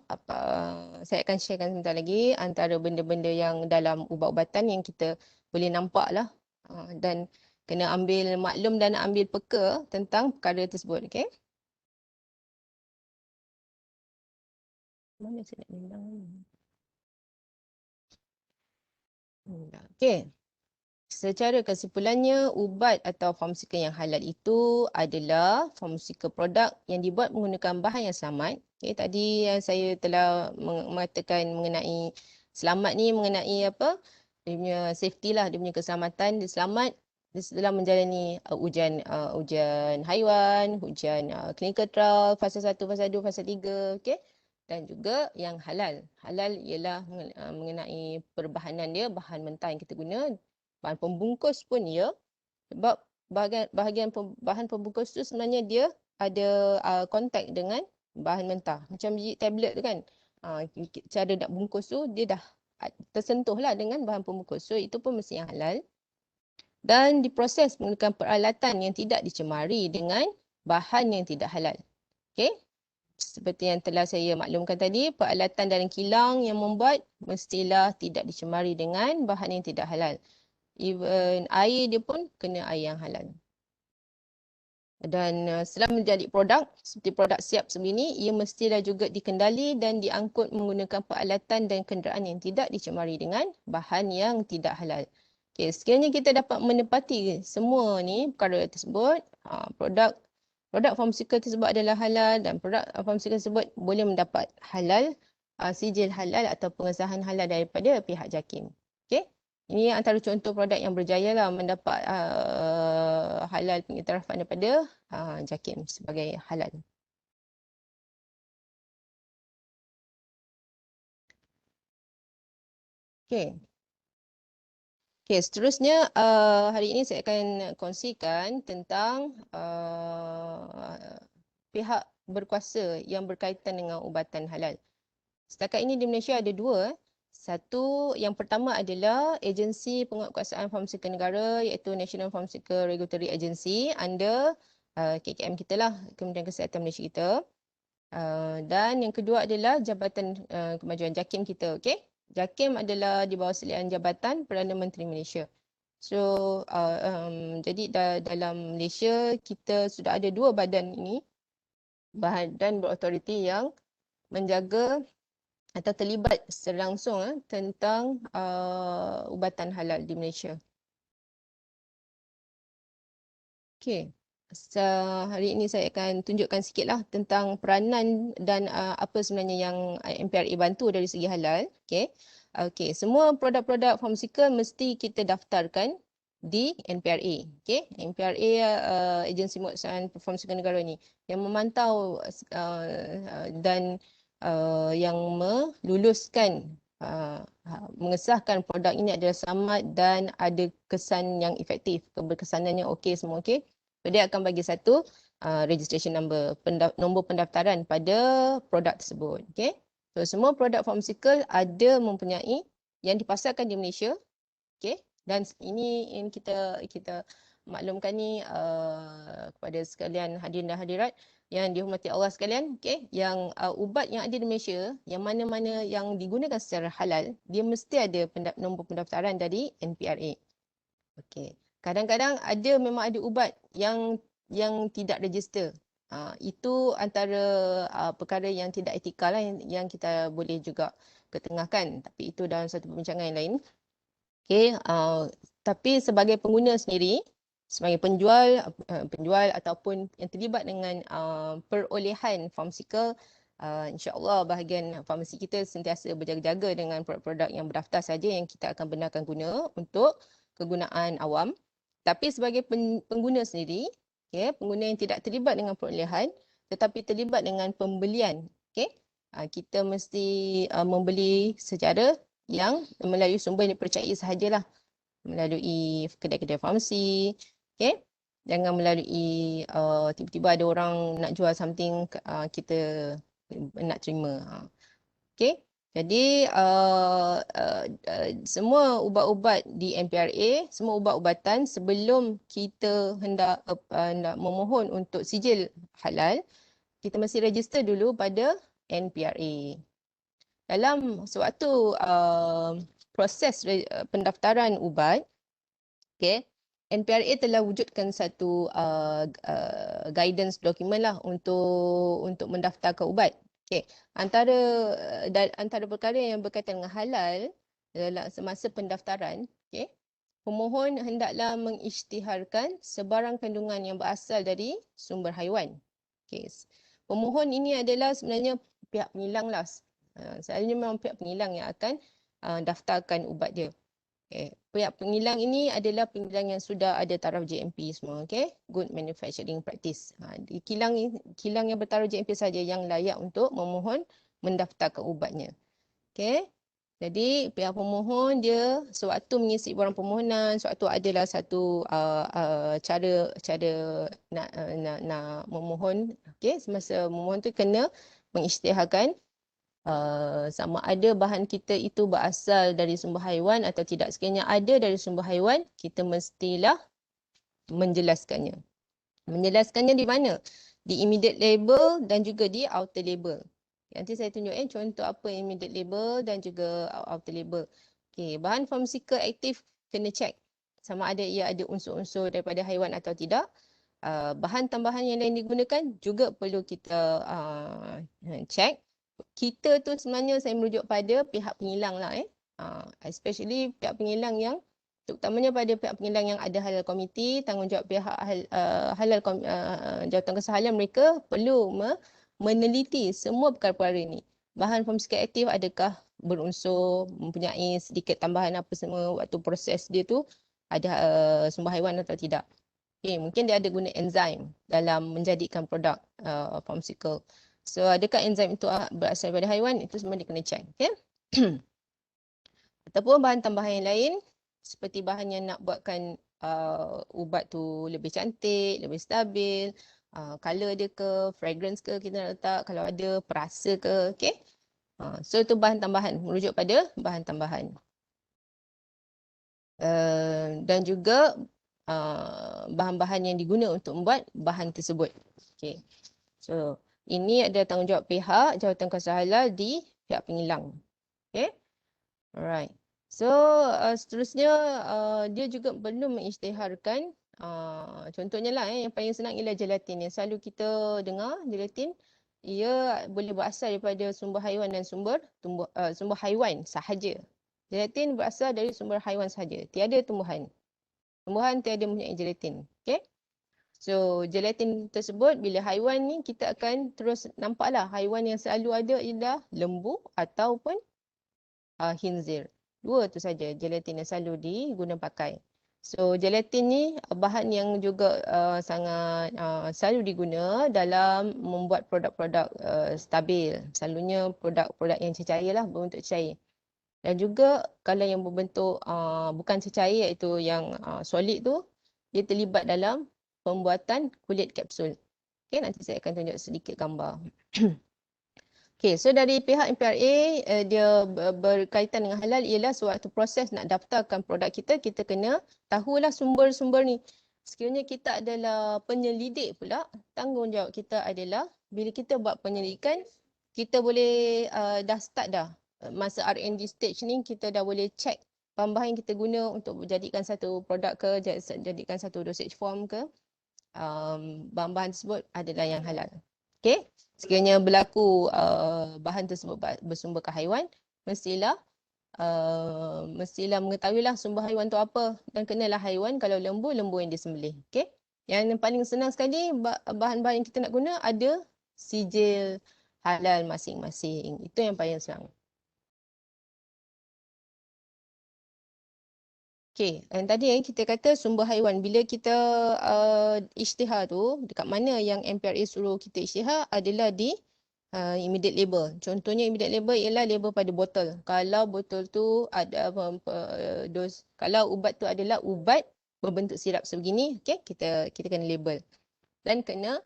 saya akan sharekan sebentar lagi antara benda-benda yang dalam ubat-ubatan yang kita boleh nampak lah. Dan kena ambil maklum dan ambil peka tentang perkara tersebut. Okay. Mana saya nak bilang ni? Okey. Secara kesimpulannya, ubat atau pharmaceutical yang halal itu adalah pharmaceutical produk yang dibuat menggunakan bahan yang selamat. Okey, tadi yang saya telah mengatakan mengenai selamat ni mengenai apa? Dia punya safety lah, dia punya keselamatan, dia selamat setelah menjalani ujian haiwan, ujian clinical trial, fasa 1, fasa 2, fasa 3, okey. Dan juga yang halal. Halal ialah mengenai perbahanan dia, bahan mentah yang kita guna, bahan pembungkus pun ya. Sebab bahagian bahan pembungkus tu sebenarnya dia ada kontak dengan bahan mentah. Macam biji tablet tu kan. Cara nak bungkus tu dia dah tersentuh lah dengan bahan pembungkus. So itu pun mesti yang halal. Dan diproses menggunakan peralatan yang tidak dicemari dengan bahan yang tidak halal. Okey? Seperti yang telah saya maklumkan tadi, peralatan dalam kilang yang membuat mestilah tidak dicemari dengan bahan yang tidak halal. Even air dia pun kena air yang halal. Dan setelah menjadi produk, seperti produk siap sebegini, ia mestilah juga dikendali dan diangkut menggunakan peralatan dan kenderaan yang tidak dicemari dengan bahan yang tidak halal. Okay, sekiranya kita dapat menepati semua ni perkara tersebut, produk pharmaceutical tersebut adalah halal dan produk pharmaceutical tersebut boleh mendapat halal, sijil halal atau pengesahan halal daripada pihak JAKIM. Okey. Ini antara contoh produk yang berjaya lah mendapat halal pengiktirafan daripada JAKIM sebagai halal. Okey. Okey, seterusnya hari ini saya akan kongsikan tentang pihak berkuasa yang berkaitan dengan ubatan halal. Setakat ini di Malaysia ada dua. Satu, yang pertama adalah Agensi Penguatkuasaan Farmasika Negara iaitu National Pharmaceutical Regulatory Agency under KKM kita lah, Kementerian Kesihatan Malaysia kita. Dan yang kedua adalah Jabatan Kemajuan JAKIM kita. Okay? JAKIM adalah di bawah selian Jabatan Perdana Menteri Malaysia. So, jadi dalam Malaysia kita sudah ada dua badan ini, badan berautoriti yang menjaga atau terlibat secara langsung tentang ubatan halal di Malaysia. Okey. Hari ini saya akan tunjukkan sikitlah tentang peranan dan apa sebenarnya yang MPRA bantu dari segi halal. Okey. Okey, semua produk-produk farmasikal mesti kita daftarkan di NPRA. Okey, NPRA Agensi Penguatkuasaan Farmasika Negara ni yang memantau dan yang meluluskan mengesahkan produk ini adalah selamat dan ada kesan yang efektif. Keberkesanannya okey, semua okey. Dia akan bagi satu registration number, nombor pendaftaran pada produk tersebut. Okay? So, semua produk farmasikal ada mempunyai yang dipasarkan di Malaysia. Okay? Dan ini kita maklumkan ni kepada sekalian hadirin dan hadirat yang dihormati Allah sekalian, okay? Yang ubat yang ada di Malaysia, yang mana-mana yang digunakan secara halal, dia mesti ada nombor pendaftaran dari NPRA. Okay. Kadang-kadang memang ada ubat yang tidak register. Itu antara perkara yang tidak etikal lah yang kita boleh juga ketengahkan. Tapi itu dalam satu perbincangan yang lain. Okay. Tapi sebagai pengguna sendiri, sebagai penjual ataupun yang terlibat dengan perolehan farmasikal, insya-Allah bahagian farmasi kita sentiasa berjaga-jaga dengan produk-produk yang berdaftar saja yang kita akan benarkan guna untuk kegunaan awam. Tapi sebagai pengguna sendiri, okay, pengguna yang tidak terlibat dengan perolehan tetapi terlibat dengan pembelian, okay, kita mesti membeli secara yang melalui sumber yang dipercayai sahajalah, melalui kedai-kedai farmasi, okay. Jangan melalui tiba-tiba ada orang nak jual something kita nak terima. Okay. Jadi semua ubat-ubat di NPRA, semua ubat-ubatan sebelum kita hendak memohon untuk sijil halal, kita mesti register dulu pada NPRA. Dalam sewaktu proses pendaftaran ubat, okay, NPRA telah wujudkan satu guidance dokumen lah untuk mendaftarkan ubat. Okay. Antara perkara yang berkaitan dengan halal dalam semasa pendaftaran, okay, pemohon hendaklah mengisytiharkan sebarang kandungan yang berasal dari sumber haiwan. Okay. Pemohon ini adalah sebenarnya pihak pengilang lah. Selalunya memang pihak pengilang yang akan daftarkan ubat dia. Okay. Pihak pengilang ini adalah pengilang yang sudah ada taraf GMP semua, okay? Good Manufacturing Practice. Kilang yang bertaraf GMP saja yang layak untuk memohon mendaftarkan ubatnya. Okay? Jadi pihak pemohon dia sewaktu mengisi borang permohonan, sewaktu adalah satu cara nak memohon, okay? Semasa memohon tu kena mengisytiharkan sama ada bahan kita itu berasal dari sumber haiwan atau tidak. Sekiranya ada dari sumber haiwan, kita mestilah menjelaskannya. Menjelaskannya di mana? Di immediate label dan juga di outer label. Nanti saya tunjuk contoh apa immediate label dan juga outer label. Okay, bahan farmasikal aktif kena cek sama ada ia ada unsur-unsur daripada haiwan atau tidak. Bahan tambahan yang lain digunakan juga perlu kita cek. Kita tu sebenarnya saya merujuk pada pihak pengilang lah especially pihak pengilang yang terutamanya pada pihak pengilang yang ada halal komiti, tanggungjawab pihak halal jawatan kesahalan, mereka perlu meneliti semua perkara-perkara ini. Bahan farmasikal aktif adakah berunsur, mempunyai sedikit tambahan apa semua waktu proses dia tu, ada sumber haiwan atau tidak. Okay, mungkin dia ada guna enzim dalam menjadikan produk farmasikal. So adakah enzim itu berasal daripada haiwan, itu semua dia kena cek. Okay? Ataupun bahan tambahan yang lain, seperti bahan yang nak buatkan ubat tu lebih cantik, lebih stabil, color dia ke, fragrance ke kita nak letak, kalau ada perasa ke, okay. So itu bahan tambahan, merujuk pada bahan tambahan. Dan juga bahan-bahan yang diguna untuk membuat bahan tersebut. Okay. So ini ada tanggungjawab pihak Jawatan Kuasa Halal di pihak pengilang. Okay. Alright. So seterusnya dia juga perlu mengisytiharkan contohnya lah yang paling senang ialah gelatin yang selalu kita dengar. Gelatin ia boleh berasal daripada sumber haiwan dan sumber haiwan sahaja. Gelatin berasal dari sumber haiwan sahaja, tiada tumbuhan. Tumbuhan tiada mempunyai gelatin. Okay? So gelatin tersebut bila haiwan ni kita akan terus nampaklah haiwan yang selalu ada ialah lembu ataupun khinzir. Dua tu saja gelatin yang selalu digunakan pakai. So gelatin ni bahan yang juga sangat selalu diguna dalam membuat produk-produk stabil. Selalunya produk-produk yang cecair lah, berbentuk cair. Dan juga kalau yang berbentuk bukan cecair iaitu yang solid tu, dia terlibat dalam pembuatan kulit kapsul. Okay, nanti saya akan tunjuk sedikit gambar. Okay, so dari pihak MPRA, dia berkaitan dengan halal ialah sewaktu proses nak daftarkan produk kita, kita kena tahulah sumber-sumber ni. Sekiranya kita adalah penyelidik pula, tanggungjawab kita adalah bila kita buat penyelidikan, kita boleh dah start dah. Masa R&D stage ni, kita dah boleh check bahan-bahan yang kita guna untuk menjadikan satu produk ke, jadikan satu dosage form ke, bahan-bahan tersebut adalah yang halal. Okay, sekiranya berlaku bahan tersebut bersumber ke haiwan, mestilah mengetahuilah sumber haiwan tu apa dan kenalah haiwan. Kalau lembu yang disembelih. Okay, yang paling senang sekali bahan-bahan yang kita nak guna ada sijil halal masing-masing. Itu yang paling senang. Okay, yang tadi kita kata sumber haiwan. Bila kita isytihar tu, dekat mana yang MPRA suruh kita isytihar adalah di immediate label. Contohnya immediate label ialah label pada botol. Kalau botol tu ada kalau ubat tu adalah ubat berbentuk sirap sebegini, okay, kita kena label. Dan kena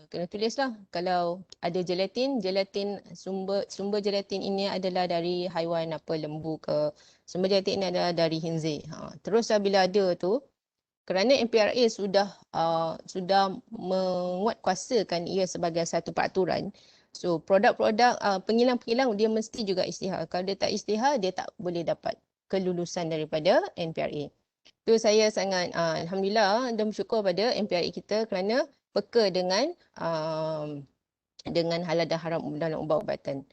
kena tulislah kalau ada gelatin sumber gelatin ini adalah dari haiwan apa, lembu ke, sumber gelatin ini adalah dari khinzir. Terus bila ada tu, kerana MPRA sudah menguatkuasakan ia sebagai satu peraturan, so produk-produk pengilang-pengilang dia mesti juga isytihar. Kalau dia tak isytihar, dia tak boleh dapat kelulusan daripada MPRA. Tu saya sangat alhamdulillah dan bersyukur pada MPRA kita kerana peka dengan halal dan haram dalam ubat-ubatan.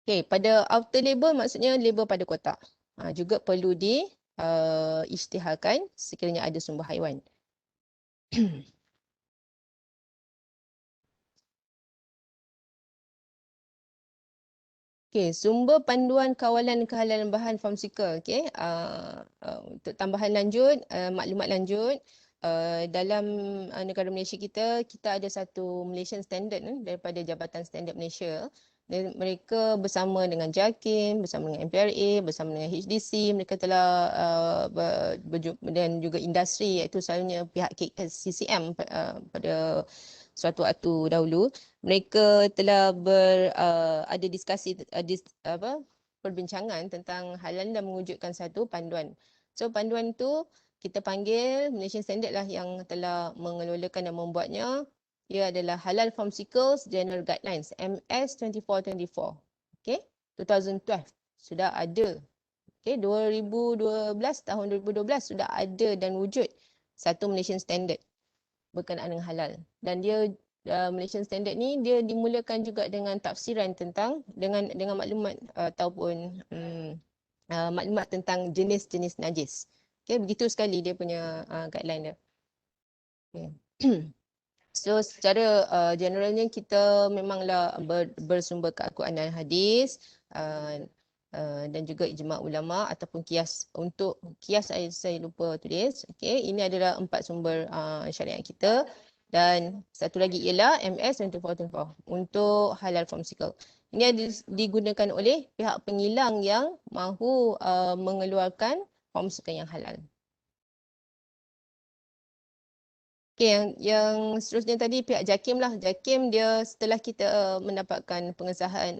Okay, pada outer label maksudnya label pada kotak. Juga perlu isytiharkan sekiranya ada sumber haiwan. Okay, sumber panduan kawalan kehalalan bahan pharmaceutical. Okay, untuk tambahan lanjut, maklumat lanjut, dalam negara Malaysia kita ada satu Malaysian Standard daripada Jabatan Standard Malaysia. Dan mereka bersama dengan JAKIM, bersama dengan MPRA, bersama dengan HDC, mereka telah dan juga industri iaitu selalunya pihak CCM pada suatu waktu dahulu, mereka telah ada diskusi perbincangan tentang halal dan mewujudkan satu panduan. So panduan tu kita panggil Malaysian Standard lah yang telah mengelolakan dan membuatnya. Ia adalah Halal Pharmaceuticals General Guidelines MS 2424. Okay, 2012 sudah ada. Okay, tahun 2012 sudah ada dan wujud satu Malaysian Standard berkenaan dengan halal. Dan dia Malaysian Standard ni dia dimulakan juga dengan tafsiran tentang dengan maklumat ataupun maklumat tentang jenis-jenis najis. Okay, begitu sekali dia punya guideline dia. Okay. So secara generalnya kita memanglah bersumber ke Al-Quran dan hadis dan juga ijma' ulama ataupun kias. Untuk kias saya lupa tulis. Okay, ini adalah 4 sumber syariat kita. Dan satu lagi ialah MS 2424 untuk halal pharmaceutical. Ini digunakan oleh pihak pengilang yang mahu mengeluarkan pemasukan yang halal. Okay, yang seterusnya tadi pihak JAKIM lah. JAKIM dia setelah kita mendapatkan pengesahan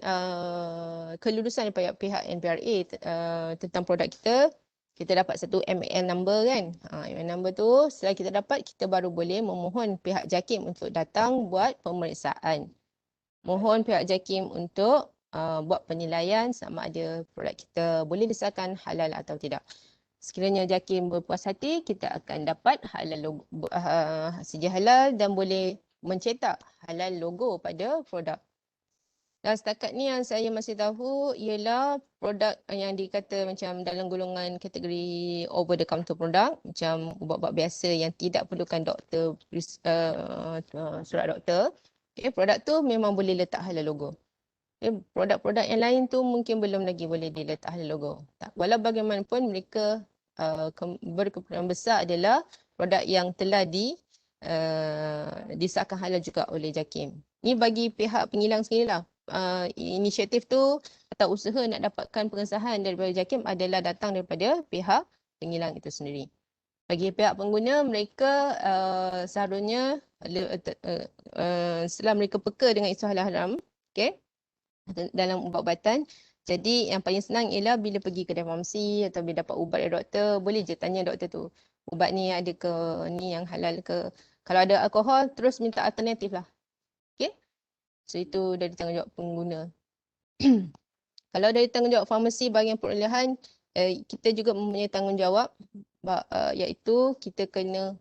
kelulusan daripada pihak NPRA tentang produk kita dapat satu MAL number kan. MAL number tu setelah kita dapat, kita baru boleh memohon pihak JAKIM untuk datang buat pemeriksaan. Mohon pihak JAKIM untuk buat penilaian sama ada produk kita boleh disahkan halal atau tidak. Sekiranya JAKIM berpuas hati, kita akan dapat halal logo, sedia halal dan boleh mencetak halal logo pada produk. Dan setakat ni yang saya masih tahu ialah produk yang dikata macam dalam golongan kategori over the counter produk, macam ubat-ubat biasa yang tidak perlukan doktor, surat doktor. Okay, produk tu memang boleh letak halal logo. Produk-produk yang lain tu mungkin belum lagi boleh diletak halal logo. Walau bagaimanapun mereka berkepentingan besar adalah produk yang telah disahkan halal juga oleh JAKIM. Ini bagi pihak pengilang sendirilah. Inisiatif tu atau usaha nak dapatkan pengesahan daripada JAKIM adalah datang daripada pihak pengilang itu sendiri. Bagi pihak pengguna, mereka seharusnya setelah mereka peka dengan isu halal haram, okay, dalam ubat-ubatan. Jadi yang paling senang ialah bila pergi kedai farmasi atau bila dapat ubat dari doktor, boleh je tanya doktor tu, ubat ni ada ke, ni yang halal ke. Kalau ada alkohol, terus minta alternatif lah. Okay? So itu dari tanggungjawab pengguna. Kalau dari tanggungjawab farmasi bahagian perolehan, kita juga mempunyai tanggungjawab iaitu kita kena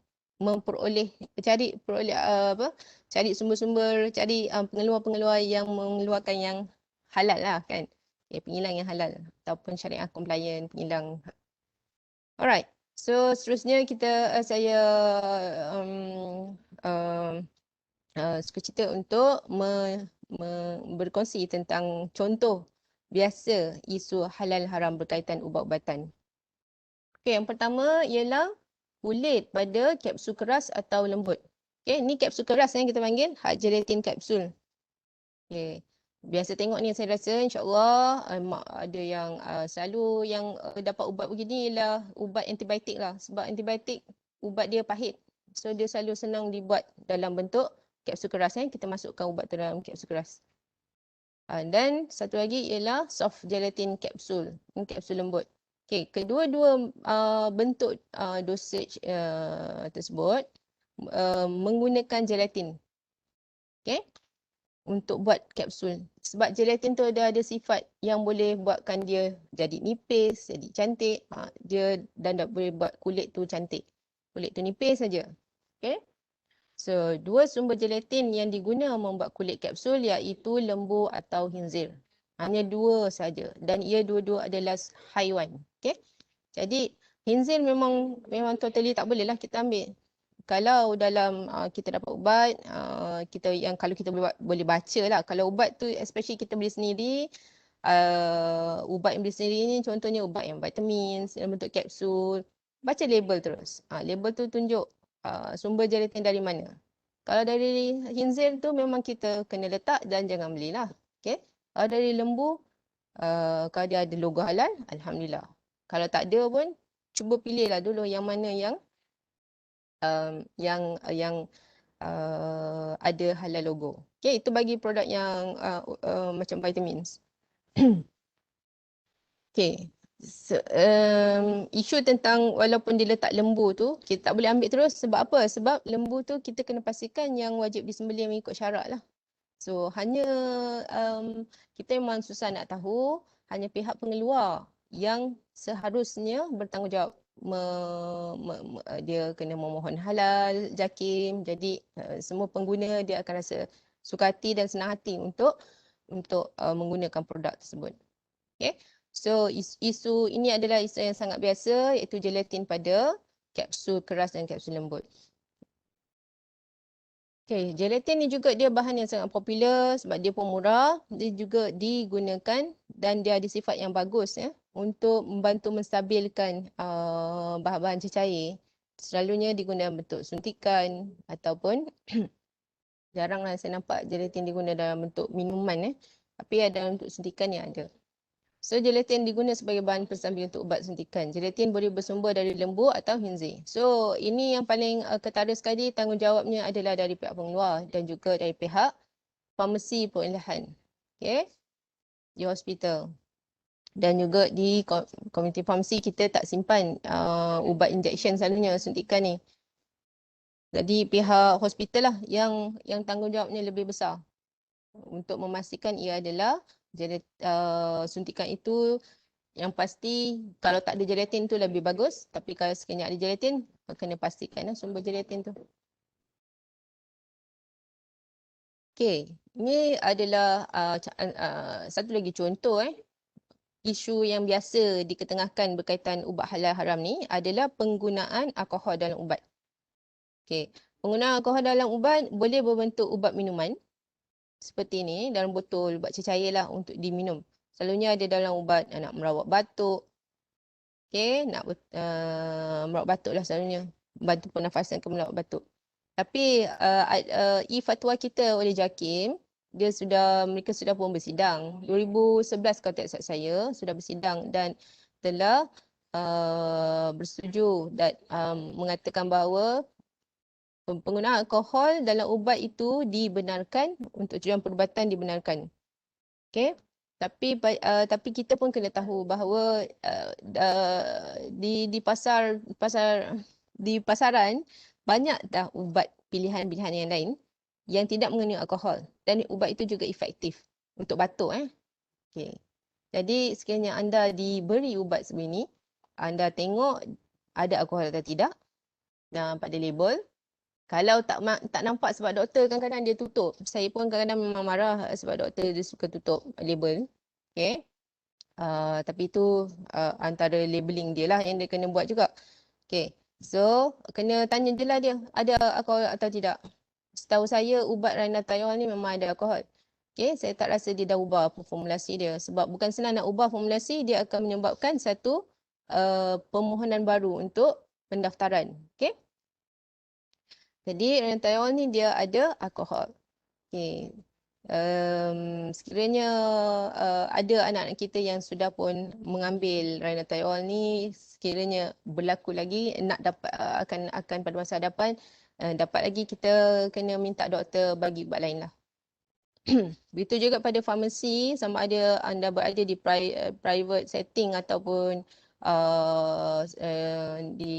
cari sumber-sumber, cari pengeluar-pengeluar yang mengeluarkan yang halal lah kan. Pengilang yang halal ataupun syariah compliant pengilang. Alright. So seterusnya saya suka cerita untuk berkongsi tentang contoh biasa isu halal haram berkaitan ubat-ubatan. Okay, yang pertama ialah kulit pada kapsul keras atau lembut. Okay, ni kapsul keras yang kita panggil hard gelatin kapsul. Okay. Biasa tengok ni saya rasa insyaAllah ada yang selalu yang dapat ubat begini ialah ubat antibiotik lah. Sebab antibiotik ubat dia pahit. So dia selalu senang dibuat dalam bentuk kapsul keras. Kita masukkan ubat tu dalam kapsul keras. Dan satu lagi ialah soft gelatin kapsul. Ini kapsul lembut. Okay, kedua-dua bentuk dosage tersebut menggunakan gelatin. Okay. Untuk buat kapsul. Sebab gelatin tu ada sifat yang boleh buatkan dia jadi nipis, jadi cantik. Dia dan boleh buat kulit tu cantik. Kulit tu nipis saja. Okay. So, dua sumber gelatin yang diguna membuat kulit kapsul iaitu lembu atau khinzir. Hanya dua saja dan ia dua-dua adalah haiwan. Okay. Jadi, khinzir memang totally tak boleh lah kita ambil. Kalau dalam kita dapat ubat, kalau kita boleh baca lah. Kalau ubat tu especially kita beli sendiri, ubat yang beli sendiri ni contohnya ubat yang vitamin dalam bentuk kapsul, baca label terus. Label tu tunjuk sumber gelatin dari mana. Kalau dari khinzir tu memang kita kena letak dan jangan belilah. Okay? Kalau dari lembu, kalau dia ada logo halal, alhamdulillah. Kalau tak ada pun, cuba pilihlah dulu yang mana yang ada halal logo. Okay, itu bagi produk yang macam vitamins. Okay, isu tentang walaupun dia letak lembu tu, kita tak boleh ambil terus. Sebab apa? Sebab lembu tu kita kena pastikan yang wajib disembelih mengikut syarat lah. So, hanya kita memang susah nak tahu, hanya pihak pengeluar yang seharusnya bertanggungjawab. Dia kena memohon halal, JAKIM. Jadi semua pengguna dia akan rasa suka hati dan senang hati untuk menggunakan produk tersebut. Okay. So isu ini adalah isu yang sangat biasa iaitu gelatin pada kapsul keras dan kapsul lembut. Okay, gelatin ni juga dia bahan yang sangat popular sebab dia pun murah. Dia juga digunakan dan dia ada sifat yang bagus ya untuk membantu menstabilkan bahan-bahan cecair. Selalunya digunakan bentuk suntikan ataupun jaranglah saya nampak gelatin digunakan dalam bentuk minuman Tapi ada untuk suntikan yang ada. So, gelatin diguna sebagai bahan pensamping untuk ubat suntikan. Gelatin boleh bersumber dari lembu atau khinzir. So, ini yang paling ketara sekali, tanggungjawabnya adalah dari pihak pengeluar dan juga dari pihak farmasi pengelolaan. Okay? Di hospital. Dan juga di komuniti farmasi kita tak simpan ubat injection selalunya suntikan ni. Jadi pihak hospital lah yang tanggungjawabnya lebih besar untuk memastikan ia adalah suntikan itu yang pasti kalau tak ada gelatin tu lebih bagus, tapi kalau sekiranya ada gelatin kena pastikan sumber gelatin tu. Okey, ini adalah satu lagi contoh isu yang biasa diketengahkan berkaitan ubat halal haram ni adalah penggunaan alkohol dalam ubat. Okey, penggunaan alkohol dalam ubat boleh berbentuk ubat minuman seperti ni dalam botol ubat cecair lah untuk diminum. Selalunya ada dalam ubat nak merawat batuk. Okey, nak merawat batuk lah selalunya. Bantu pernafasan ke merawat batuk. Tapi fatwa kita oleh JAKIM, mereka sudah pun bersidang. 2011 kalau tak silap saya sudah bersidang dan telah bersetuju dan mengatakan bahawa penggunaan alkohol dalam ubat itu dibenarkan untuk tujuan perubatan dibenarkan. Okey. Tapi kita pun kena tahu bahawa di pasaran banyak dah ubat pilihan-pilihan yang lain yang tidak mengandung alkohol dan ubat itu juga efektif untuk batuk Okey. Jadi sekiranya anda diberi ubat sebegini, anda tengok ada alkohol atau tidak dan pada label. Kalau tak nampak sebab doktor kadang-kadang dia tutup. Saya pun kadang-kadang memang marah sebab doktor dia suka tutup label. Okay. Tapi itu antara labeling dia lah yang dia kena buat juga. Okay. So, kena tanya je lah dia ada alkohol atau tidak. Setahu saya ubat Rhinathiol ni memang ada alkohol. Okay. Saya tak rasa dia dah ubah formulasi dia. Sebab bukan senang nak ubah formulasi, dia akan menyebabkan satu permohonan baru untuk pendaftaran. Okay. Jadi Rhinathiol ni dia ada alkohol. Okay. Sekiranya ada anak-anak kita yang sudah pun mengambil Rhinathiol ni, sekiranya berlaku lagi nak dapat akan pada masa hadapan dapat lagi, kita kena minta doktor bagi ubat lain lah. Begitu juga pada farmasi, sama ada anda berada di private setting ataupun di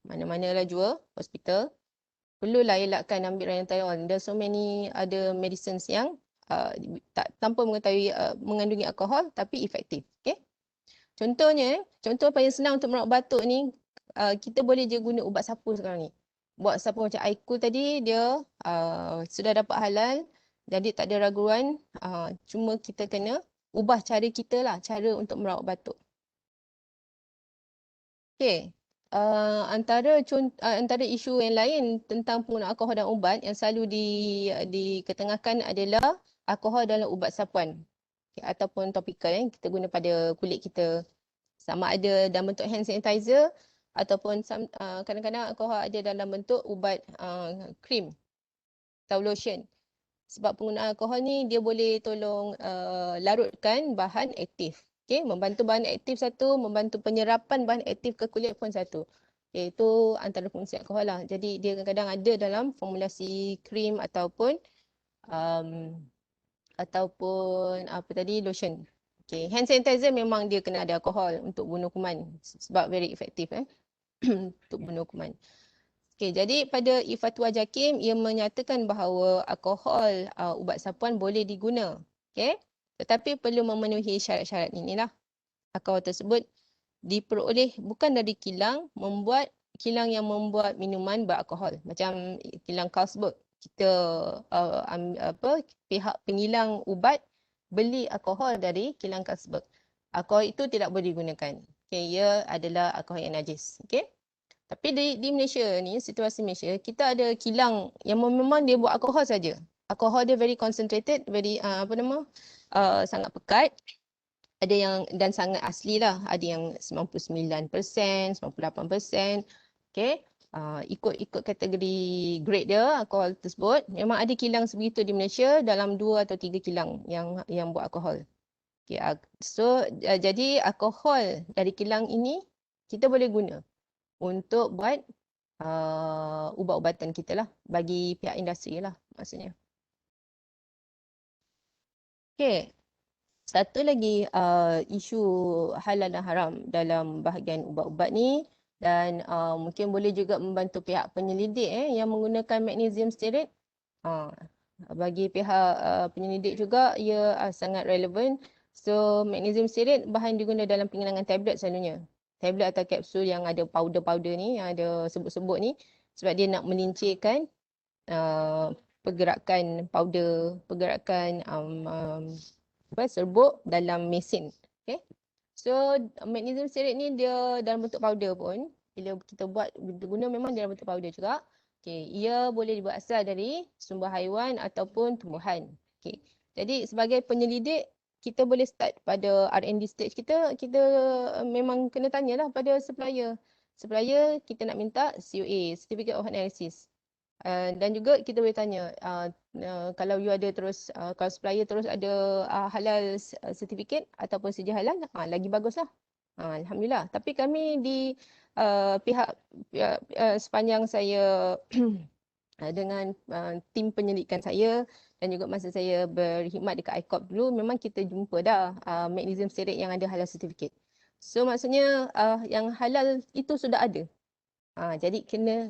mana-mana lah jua hospital. Perlulah elakkan ambil Rhinathiol. There's so many other medicines yang tanpa mengetahui mengandungi alkohol tapi efektif. Okay? Contohnya, contoh paling senang untuk merawat batuk ni, kita boleh je guna ubat sapu sekarang ni. Ubat sapu macam Aiku tadi, dia sudah dapat halal, jadi tak ada raguan. Cuma kita kena ubah cara kita lah, cara untuk merawat batuk. Okay. Antara isu yang lain tentang penggunaan alkohol dan ubat yang selalu diketengahkan adalah alkohol dalam ubat sapuan ataupun topikal yang kita guna pada kulit kita, sama ada dalam bentuk hand sanitizer ataupun kadang-kadang alkohol ada dalam bentuk ubat krim atau lotion. Sebab penggunaan alkohol ni dia boleh tolong larutkan bahan aktif. Okay, membantu bahan aktif satu, membantu penyerapan bahan aktif ke kulit pun satu. Okay, itu antara fungsi alkohol lah. Jadi dia kadang-kadang ada dalam formulasi krim ataupun apa tadi, lotion. Okay, hand sanitizer memang dia kena ada alkohol untuk bunuh kuman sebab very efektif untuk bunuh kuman. Okay, jadi pada fatwa JAKIM ia menyatakan bahawa alkohol ubat sapuan boleh diguna. Okay. Tetapi perlu memenuhi syarat-syarat inilah. Alkohol tersebut diperoleh bukan dari kilang yang membuat minuman beralkohol. Macam kilang Carlsberg. Kita pihak pengilang ubat beli alkohol dari kilang Carlsberg. Alkohol itu tidak boleh digunakan. Okay, ia adalah alkohol yang najis. Okay. Tapi di Malaysia ni, situasi Malaysia, kita ada kilang yang memang dia buat alkohol saja. Alkohol dia very concentrated, very sangat pekat. Ada yang dan sangat asli lah. Ada yang 99%, 98%. Okay. ikut kategori grade dia, alkohol tersebut. Memang ada kilang sebegitu di Malaysia, dalam 2 atau 3 kilang yang buat alkohol. Okay, so jadi alkohol dari kilang ini kita boleh guna untuk buat ubat-ubatan kita lah, bagi pihak industri lah maksudnya. Okay, satu lagi isu halal dan haram dalam bahagian ubat-ubat ni, dan mungkin boleh juga membantu pihak penyelidik yang menggunakan magnesium stearate. Bagi pihak penyelidik juga ia sangat relevan. So magnesium stearate bahan diguna dalam pengenangan tablet selalunya. Tablet atau kapsul yang ada powder-powder ni, yang ada sebut-sebut ni, sebab dia nak melincirkan pergerakan powder, pergerakan serbuk dalam mesin. Okay. So magnesium stearate ni dia dalam bentuk powder pun, bila kita buat guna memang dalam bentuk powder juga. Okay. Ia boleh berasal dari sumber haiwan ataupun tumbuhan. Okay. Jadi sebagai penyelidik, kita boleh start pada R&D stage kita memang kena tanyalah pada supplier. Supplier kita nak minta COA, Certificate of Analysis. Dan juga kita boleh tanya, kalau you ada terus, kalau supplier terus ada halal certificate ataupun sedia halal, lagi baguslah. Alhamdulillah. Tapi kami di pihak sepanjang saya dengan tim penyelidikan saya dan juga masa saya berkhidmat dekat ICOP dulu, memang kita jumpa dah magnesium stearate yang ada halal certificate. So maksudnya yang halal itu sudah ada. Jadi kena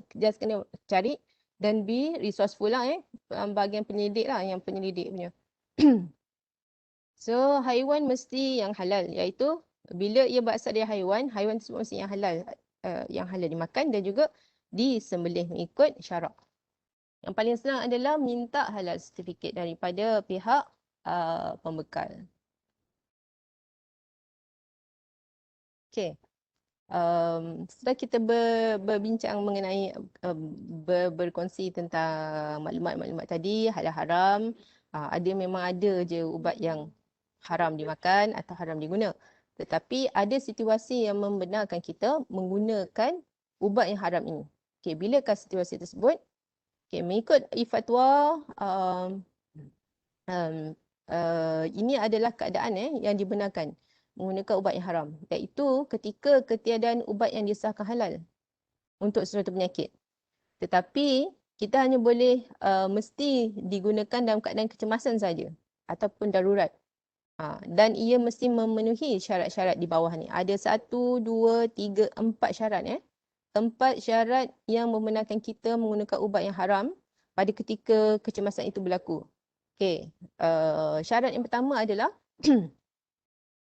cari dan be resourceful lah bahagian penyelidik lah, yang penyelidik punya. So haiwan mesti yang halal, iaitu bila ia berasal dari haiwan tersebut mesti yang halal dimakan dan juga disembelih mengikut syarak. Yang paling senang adalah minta halal certificate daripada pihak pembekal. Okay. Setelah kita berbincang mengenai berkongsi tentang maklumat-maklumat tadi, halal haram, memang ada je ubat yang haram dimakan atau haram diguna. Tetapi ada situasi yang membenarkan kita menggunakan ubat yang haram ini. Okay, bilakah situasi tersebut? Okay, mengikut fatwa, ini adalah keadaan yang dibenarkan menggunakan ubat yang haram, iaitu ketika ketiadaan ubat yang disahkan halal untuk sesuatu penyakit. Tetapi kita hanya boleh mesti digunakan dalam keadaan kecemasan saja ataupun darurat. Dan ia mesti memenuhi syarat-syarat di bawah ni. Ada 1, 2, 3, 4 syarat. 4 syarat yang membenarkan kita menggunakan ubat yang haram pada ketika kecemasan itu berlaku. Okay. Syarat yang pertama adalah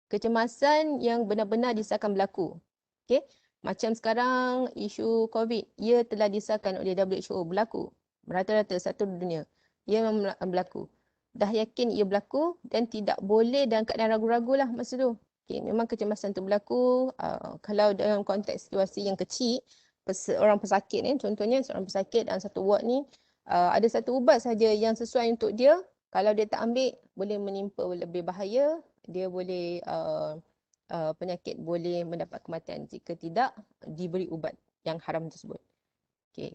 kecemasan yang benar-benar disahkan berlaku. Okay. Macam sekarang isu COVID, ia telah disahkan oleh WHO berlaku. Merata-rata satu dunia. Ia memang berlaku. Dah yakin ia berlaku dan tidak boleh dalam keadaan ragu-ragu lah masa tu. Okay. Memang kecemasan tu berlaku. Kalau dalam konteks situasi yang kecil, orang pesakit ni, contohnya seorang pesakit dalam satu ward ni, ada satu ubat saja yang sesuai untuk dia. Kalau dia tak ambil, boleh menimpa lebih bahaya. Dia boleh penyakit boleh mendapat kematian jika tidak diberi ubat yang haram tersebut. Okay.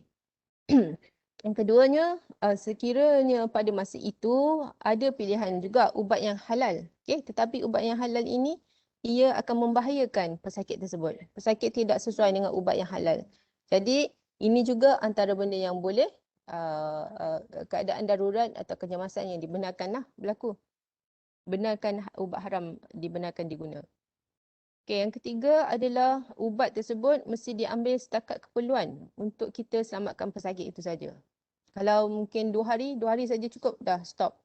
Yang keduanya, sekiranya pada masa itu ada pilihan juga ubat yang halal. Okay. Tetapi ubat yang halal ini, ia akan membahayakan pesakit tersebut. Pesakit tidak sesuai dengan ubat yang halal. Jadi ini juga antara benda yang boleh keadaan darurat atau kecemasan yang dibenarkanlah berlaku. Benarkan ubat haram dibenarkan diguna. Okay, yang ketiga adalah ubat tersebut mesti diambil setakat keperluan untuk kita selamatkan pesakit itu saja. Kalau mungkin 2 hari saja cukup, dah stop.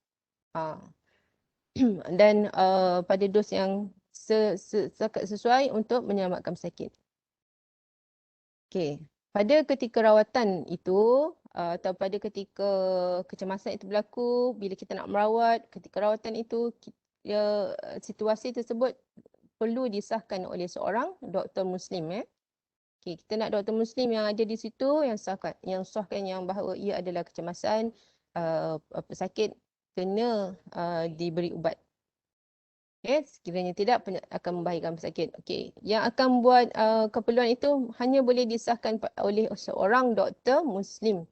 Dan pada dos yang sesuai untuk menyelamatkan pesakit. Okay. Pada ketika rawatan itu atau pada ketika kecemasan itu berlaku, bila kita nak merawat, ketika rawatan itu, situasi tersebut perlu disahkan oleh seorang doktor Muslim. Okay, kita nak doktor Muslim yang ada di situ, yang sahkan yang bahawa ia adalah kecemasan, pesakit kena diberi ubat. Sekiranya tidak akan membahayakan pesakit. Yang akan buat keperluan itu hanya boleh disahkan oleh seorang doktor Muslim.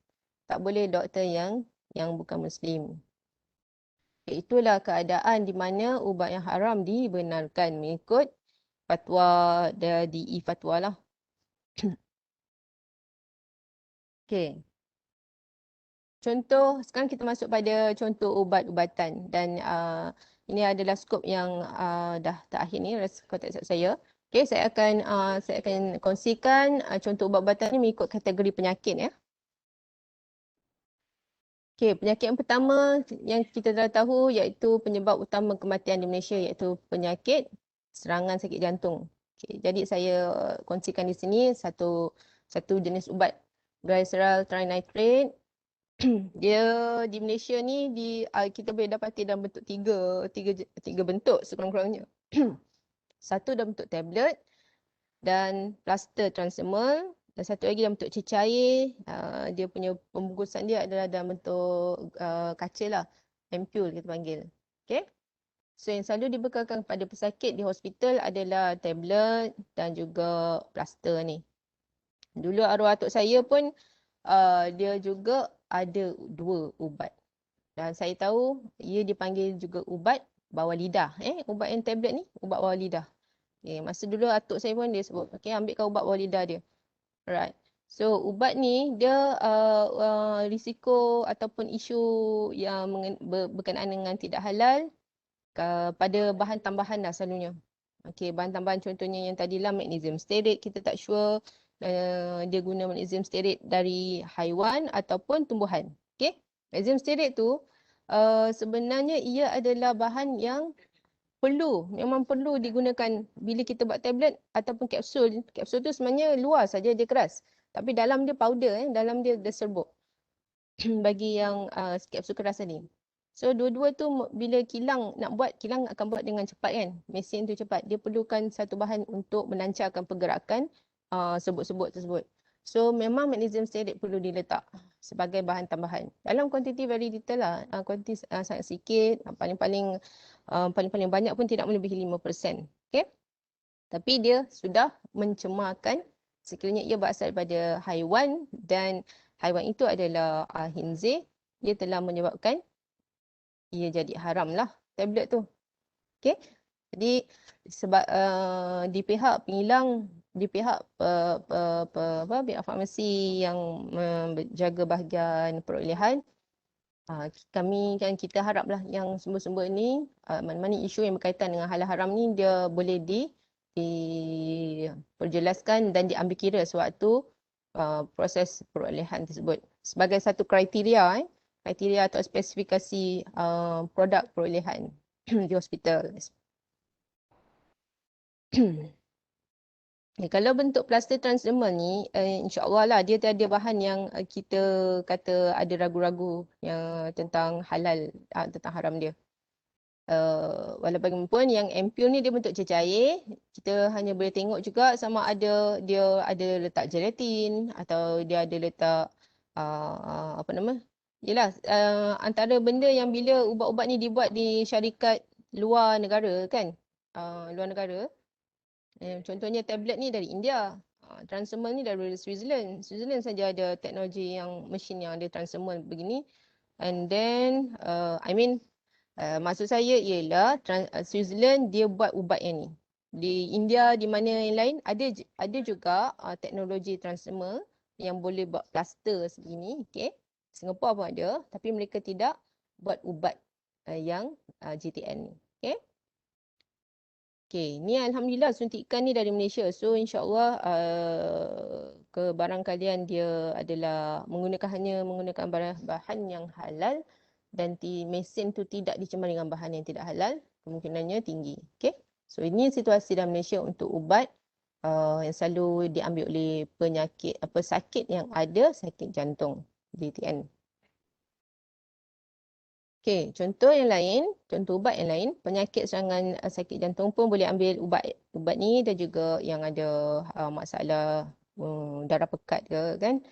Tak boleh doktor yang bukan Muslim. Itulah keadaan di mana ubat yang haram dibenarkan mengikut fatwa DI fatwa lah. Okey. Contoh, sekarang kita masuk pada contoh ubat-ubatan dan ini adalah skop yang dah terakhir ni kotak saya. Okey, saya akan kongsikan contoh ubat-ubatan ni mengikut kategori penyakit ya. Okey, penyakit yang pertama yang kita dah tahu iaitu penyebab utama kematian di Malaysia iaitu penyakit serangan sakit jantung. Okey, jadi saya kongsikan di sini satu jenis ubat glyceryl trinitrate. Dia di Malaysia ni kita boleh dapati dalam bentuk tiga bentuk sekurang-kurangnya. Satu dalam bentuk tablet dan plaster transdermal dan satu lagi dalam bentuk cecair. Dia punya pembungkusan dia adalah dalam bentuk kaca lah, ampule kita panggil. Okay? So yang selalu dibekalkan kepada pesakit di hospital adalah tablet dan juga plaster ni. Dulu arwah atuk saya pun dia juga ada 2 ubat. Dan saya tahu ia dipanggil juga ubat bawah lidah. Ubat yang tablet ni, ubat bawah lidah. Masa dulu atuk saya pun dia sebut, ambilkan ubat bawah lidah dia. Alright. So ubat ni dia risiko ataupun isu yang berkenaan dengan tidak halal pada bahan tambahan dah selalunya. Bahan tambahan contohnya yang tadilah magnesium stearate, kita tak sure dia guna magnesium stearate dari haiwan ataupun tumbuhan. Magnesium stearate tu sebenarnya ia adalah bahan yang memang perlu digunakan bila kita buat tablet ataupun kapsul. Kapsul tu sebenarnya luar saja dia keras. Tapi dalam dia powder, dalam dia serbuk. Bagi yang kapsul keras tadi. So dua-dua tu bila kilang nak buat, kilang akan buat dengan cepat kan. Mesin tu cepat. Dia perlukan satu bahan untuk melancarkan pergerakan serbuk-serbuk tersebut. So memang magnesium stearate perlu diletak sebagai bahan tambahan. Dalam kuantiti very little lah. Kuantiti sangat sikit. Paling-paling banyak pun tidak melebihi 5%. Okay? Tapi dia sudah mencemarkan sekiranya ia berasal daripada haiwan dan haiwan itu adalah khinzir. Dia telah menyebabkan ia jadi haram lah tablet tu. Okay? Jadi sebab di pihak pengilang, di pihak pihak farmasi yang menjaga bahagian perolehan, kita haraplah yang sumber-sumber ni mana-mana isu yang berkaitan dengan halal haram ni dia boleh diperjelaskan dan diambil kira sewaktu proses perolehan tersebut sebagai satu kriteria atau spesifikasi produk perolehan di hospital. Kalau bentuk plaster transdermal ni, insya-Allah lah dia ada bahan yang kita kata ada ragu-ragu yang tentang halal, tentang haram dia. Walaupun yang ampule ni dia bentuk cecair, kita hanya boleh tengok juga sama ada dia ada letak gelatin atau dia ada letak apa nama? Yalah, antara benda yang bila ubat-ubat ni dibuat di syarikat luar negara kan, luar negara. Contohnya tablet ni dari India, transdermal ni dari Switzerland. Switzerland saja ada teknologi yang mesin yang ada transdermal begini. And then, maksud saya ialah Switzerland dia buat ubat yang ni. Di India, di mana yang lain, ada juga teknologi transdermal yang boleh buat plaster segini. Okay. Singapura pun ada, tapi mereka tidak buat ubat yang GTN ni. Okay. Okay, ni Alhamdulillah suntikan ni dari Malaysia. So insyaAllah ke barang kalian dia adalah hanya menggunakan bahan yang halal dan mesin tu tidak dicemari dengan bahan yang tidak halal, kemungkinannya tinggi. Okay, so ini situasi dalam Malaysia untuk ubat yang selalu diambil oleh pesakit yang ada sakit jantung, GTN. Okey, contoh yang lain, contoh ubat yang lain, penyakit serangan sakit jantung pun boleh ambil ubat ni dan juga yang ada masalah darah pekat ke kan.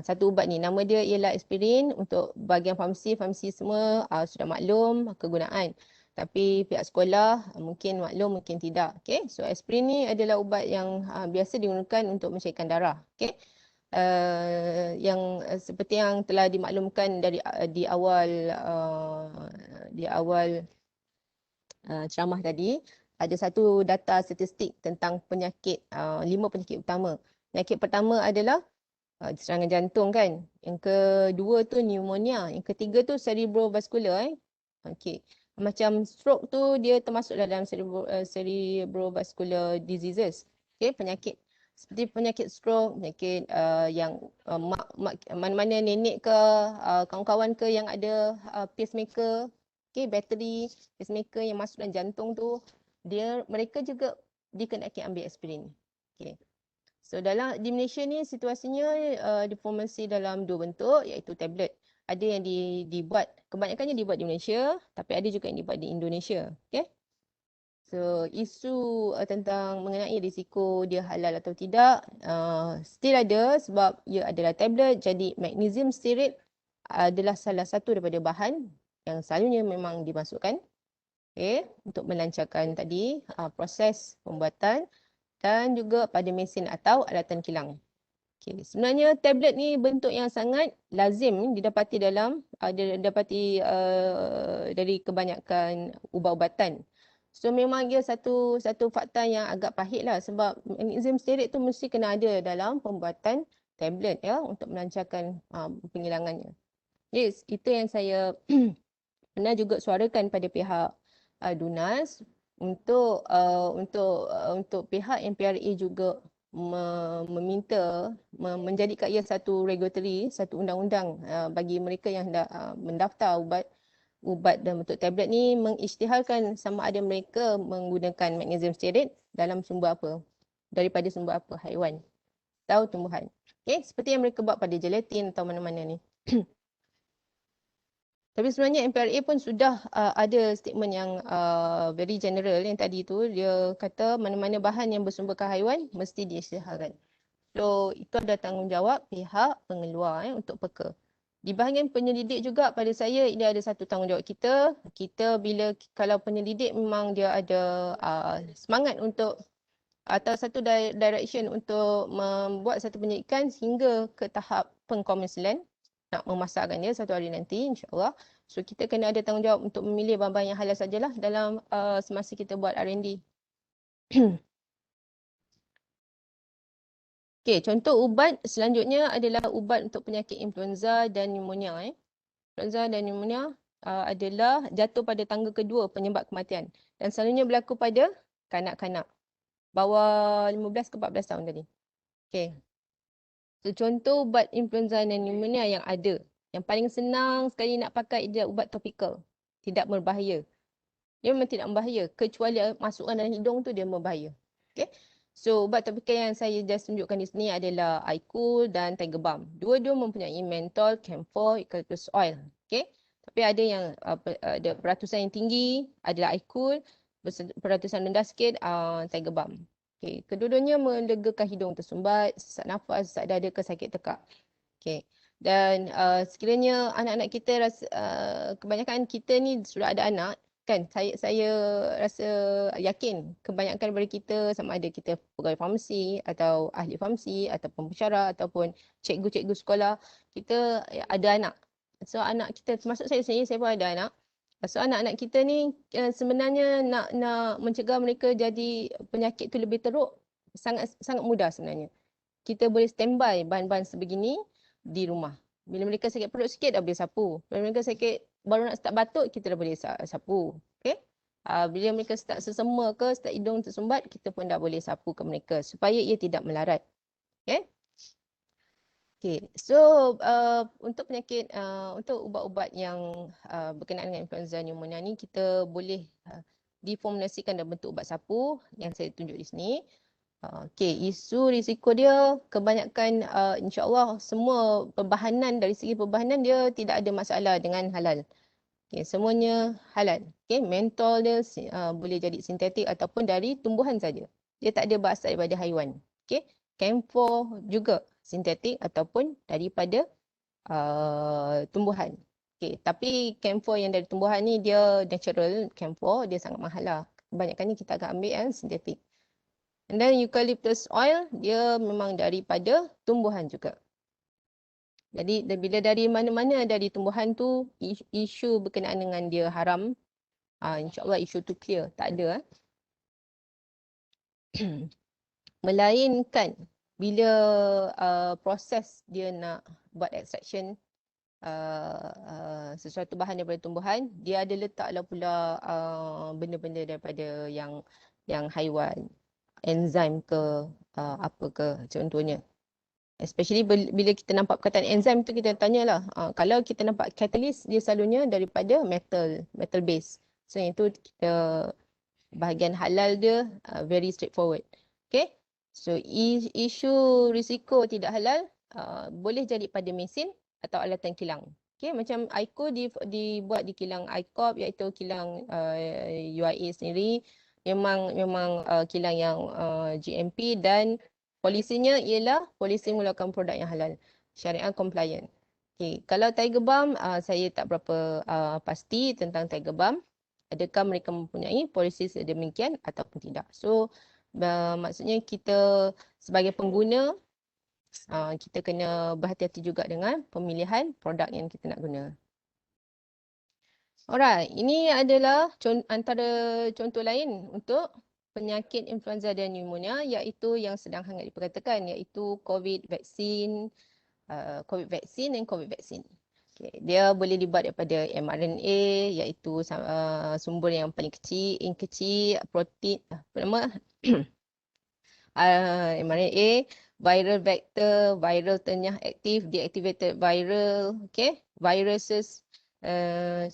Satu ubat ni nama dia ialah aspirin. Untuk bahagian farmasi semua sudah maklum kegunaan. Tapi pihak sekolah mungkin maklum, mungkin tidak. Okay? So aspirin ni adalah ubat yang biasa digunakan untuk mencairkan darah. Okay? Yang seperti yang telah dimaklumkan dari di awal ceramah tadi, ada satu data statistik tentang penyakit, 5 penyakit utama. Penyakit pertama adalah serangan jantung kan. Yang kedua tu pneumonia. Yang ketiga tu cerebrovascular. Okey. Macam stroke tu dia termasuk dalam cerebrovascular diseases. Okey, penyakit seperti penyakit stroke, penyakit yang mana-mana nenek ke kawan-kawan ke yang ada pacemaker, okey, bateri pacemaker yang masuk dalam jantung tu, mereka juga dikenaki ambil aspirin. Okey. So di Malaysia ni situasinya diformasi dalam dua bentuk, iaitu tablet. Ada yang dibuat, kebanyakannya dibuat di Malaysia, tapi ada juga yang dibuat di Indonesia. Okay? So isu tentang mengenai risiko dia halal atau tidak, still ada sebab ia adalah tablet. Jadi magnesium stearate adalah salah satu daripada bahan yang selalunya memang dimasukkan, okay, untuk melancarkan tadi proses pembuatan dan juga pada mesin atau alatan kilang. Okay. Sebenarnya tablet ni bentuk yang sangat lazim didapati dari kebanyakan ubat-ubatan. So memang dia satu fakta yang agak pahit lah sebab magnesium stearate tu mesti kena ada dalam pembuatan tablet ya untuk melancarkan penghilangannya. Yes, itu yang saya pernah juga suarakan pada pihak DUNAS untuk pihak MPRA juga meminta menjadikan ia satu regulatory, satu undang-undang bagi mereka yang hendak mendaftar ubat dalam bentuk tablet ni, mengisytiharkan sama ada mereka menggunakan magnesium stearate dalam sumber apa, daripada sumber apa, haiwan atau tumbuhan. Okay, seperti yang mereka buat pada gelatin atau mana-mana ni. Tapi sebenarnya MPRA pun sudah ada statement yang very general yang tadi tu. Dia kata mana-mana bahan yang bersumberkan haiwan mesti diisytiharkan. So itu ada tanggungjawab pihak pengeluar untuk peka. Di bahagian penyelidik juga pada saya ini ada satu tanggungjawab kita. Kalau penyelidik memang dia ada semangat untuk atau satu direction untuk membuat satu penyelidikan hingga ke tahap pengkomersialan, nak memasarkan dia satu hari nanti insya-Allah. So kita kena ada tanggungjawab untuk memilih bahan-bahan yang halal sajalah dalam semasa kita buat R&D. Okey, contoh ubat selanjutnya adalah ubat untuk penyakit influenza dan pneumonia. Influenza dan pneumonia adalah jatuh pada tangga kedua penyebab kematian dan selalunya berlaku pada kanak-kanak bawah 15 ke 14 tahun tadi. Okey. So, contoh ubat influenza dan pneumonia yang ada. Yang paling senang sekali nak pakai dia ubat topikal. Tidak berbahaya. Dia memang tidak berbahaya. Kecuali masukkan dalam hidung tu dia berbahaya. Okay. So ubat topikal yang saya just tunjukkan di sini adalah iCool dan Tigerbalm. Dua-dua mempunyai menthol, camphor, eucalyptus oil. Okay. Tapi ada yang ada peratusan yang tinggi adalah iCool. Peratusan rendah sikit Tigerbalm. Okay. Kedua-duanya melegakan hidung tersumbat, sesak nafas, sesak dada ke sakit tekak. Okay. Dan sekiranya anak-anak kita kebanyakan kita ni sudah ada anak, kan, saya rasa yakin kebanyakan daripada kita, sama ada kita pegawai farmasi atau ahli farmasi ataupun pensyarah ataupun cikgu-cikgu sekolah, kita ada anak. So anak kita, termasuk saya sendiri, saya pun ada anak. So anak-anak kita ni sebenarnya nak mencegah mereka jadi penyakit tu lebih teruk sangat mudah sebenarnya. Kita boleh standby bahan-bahan sebegini di rumah. Bila mereka sakit perut sikit dah boleh sapu. Bila mereka sakit baru nak start batuk, kita dah boleh sapu. Okay? Bila mereka start sesema ke, start hidung tersumbat, kita pun dah boleh sapu ke mereka supaya ia tidak melarat. Okay? Okay. So untuk penyakit, untuk ubat-ubat yang berkenaan dengan influenza pneumonia ni, kita boleh diformulasikan dalam bentuk ubat sapu yang saya tunjuk di sini. Okey, isu risiko dia kebanyakan insya-Allah semua perbahanan, dari segi perbahanan dia tidak ada masalah dengan halal. Okey, semuanya halal. Okey, menthol dia boleh jadi sintetik ataupun dari tumbuhan saja. Dia tak ada berasal daripada haiwan. Okey, camphor juga sintetik ataupun daripada tumbuhan. Okay, tapi camphor yang dari tumbuhan ni dia natural camphor, dia sangat mahal lah. Kebanyakannya kita akan ambil yang sintetik. And then eucalyptus oil, dia memang daripada tumbuhan juga. Jadi bila dari mana-mana dari tumbuhan tu, isu berkenaan dengan dia haram, insyaAllah isu tu clear, tak ada. Melainkan bila proses dia nak buat extraction sesuatu bahan daripada tumbuhan, dia ada letaklah pula benda-benda daripada yang haiwan, enzim ke apa ke contohnya. Especially bila kita nampak perkataan enzim tu, kita tanyalah, kalau kita nampak catalyst, dia selalunya daripada metal base. So yang itu kita bahagian halal dia very straightforward. Okay, so isu risiko tidak halal boleh jadi pada mesin atau alatan kilang. Okay, macam ICO dibuat di kilang ICOP, iaitu kilang UIA sendiri. Memang kilang yang GMP, dan polisinya ialah polisi menggunakan produk yang halal, syariah compliant. Okay, kalau Tiger Balm, saya tak berapa pasti tentang Tiger Balm. Adakah mereka mempunyai polisi sedemikian ataupun tidak. So maksudnya kita sebagai pengguna, kita kena berhati-hati juga dengan pemilihan produk yang kita nak guna. Alright, ini adalah antara contoh lain untuk penyakit influenza dan pneumonia, iaitu yang sedang hangat diperkatakan, iaitu COVID vaksin, dan COVID vaksin. Okay, dia boleh dibuat daripada mRNA, iaitu sumber yang paling kecil, protein, apa nama? mRNA, viral vector, viral tenyah aktif, deactivated viral, okay, viruses.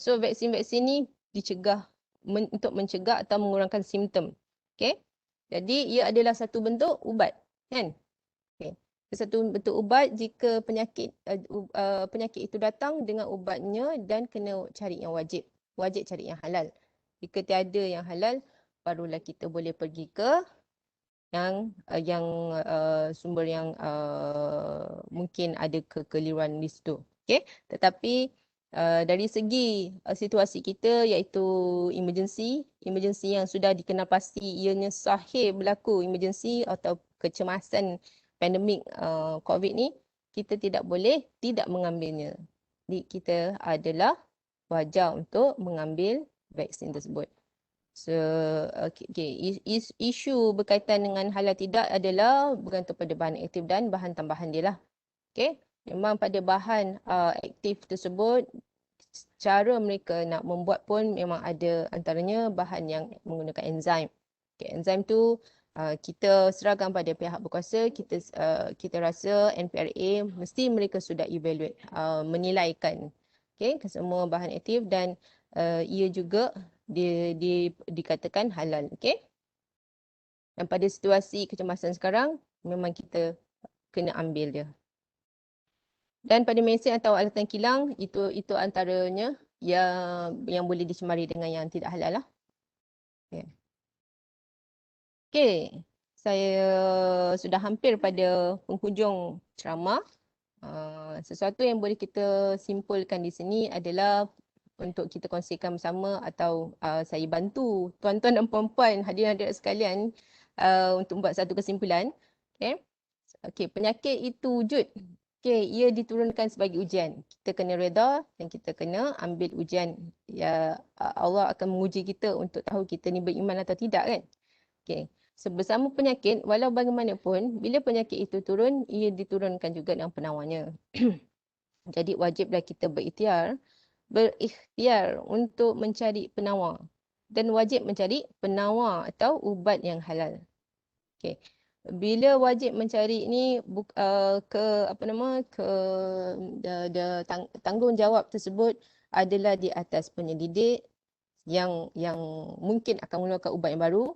So vaksin-vaksin ni dicegah untuk mencegah atau mengurangkan simptom. Okay, jadi ia adalah satu bentuk ubat, kan? Okay, satu bentuk ubat jika penyakit itu datang dengan ubatnya, dan kena cari yang wajib cari yang halal. Jika tiada yang halal, barulah kita boleh pergi ke yang sumber yang mungkin ada kekeliruan di situ. Okay? Tetapi dari segi situasi kita, iaitu emergency yang sudah dikenal pasti ianya sahih berlaku emergency atau kecemasan pandemik COVID ni, kita tidak boleh tidak mengambilnya. Jadi kita adalah wajar untuk mengambil vaksin tersebut. So, okay. Isu berkaitan dengan halal tidak adalah bergantung pada bahan aktif dan bahan tambahan dia lah. Okay. Memang pada bahan aktif tersebut, cara mereka nak membuat pun memang ada antaranya bahan yang menggunakan enzim. Okay. Enzim tu kita serahkan pada pihak berkuasa, kita rasa NPRA mesti mereka sudah evaluate, menilaikan semua bahan aktif, dan ia juga dikatakan halal. Okay? Dan pada situasi kecemasan sekarang, memang kita kena ambil dia. Dan pada mesin atau alatan kilang, itu antaranya yang boleh dicemari dengan yang tidak halal lah. Okay. Okay, saya sudah hampir pada penghujung ceramah. Sesuatu yang boleh kita simpulkan di sini adalah untuk kita kongsikan bersama, atau saya bantu tuan-tuan dan puan-puan hadirin-hadirat sekalian untuk buat satu kesimpulan. Okay, penyakit itu wujud. Okay, ia diturunkan sebagai ujian. Kita kena reda dan kita kena ambil ujian. Ya, Allah akan menguji kita untuk tahu kita ni beriman atau tidak, kan? Okay. Bersama penyakit, walau bagaimanapun, bila penyakit itu turun, ia diturunkan juga dengan penawarnya. Jadi wajiblah kita berikhtiar untuk mencari penawar, dan wajib mencari penawar atau ubat yang halal. Okay. Bila wajib mencari ni tanggungjawab tersebut adalah di atas penyelidik yang mungkin akan mengeluarkan ubat yang baru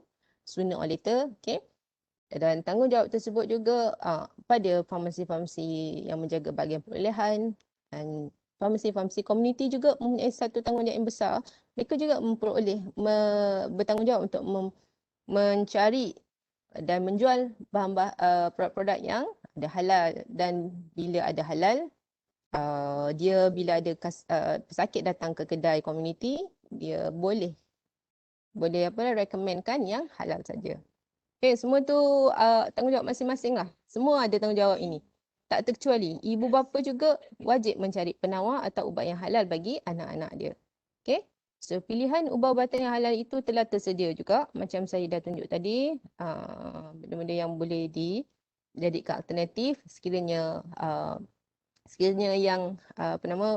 sooner or later. Okay. Dan tanggungjawab tersebut juga pada farmasi-farmasi yang menjaga bahagian perolehan, dan farmasi-farmasi komuniti juga mempunyai satu tanggungjawab yang besar. Mereka juga bertanggungjawab untuk mencari dan menjual produk-produk yang ada halal. Dan bila ada halal, Dia bila ada pesakit datang ke kedai komuniti, dia boleh recommendkan yang halal saja. Okay, semua tu tanggungjawab masing-masing lah. Semua ada tanggungjawab ini. Tak terkecuali, ibu bapa juga wajib mencari penawar atau ubat yang halal bagi anak-anak dia. Okay? So, pilihan ubat-ubatan yang halal itu telah tersedia juga. Macam saya dah tunjuk tadi, benda-benda yang boleh dijadikan alternatif sekiranya yang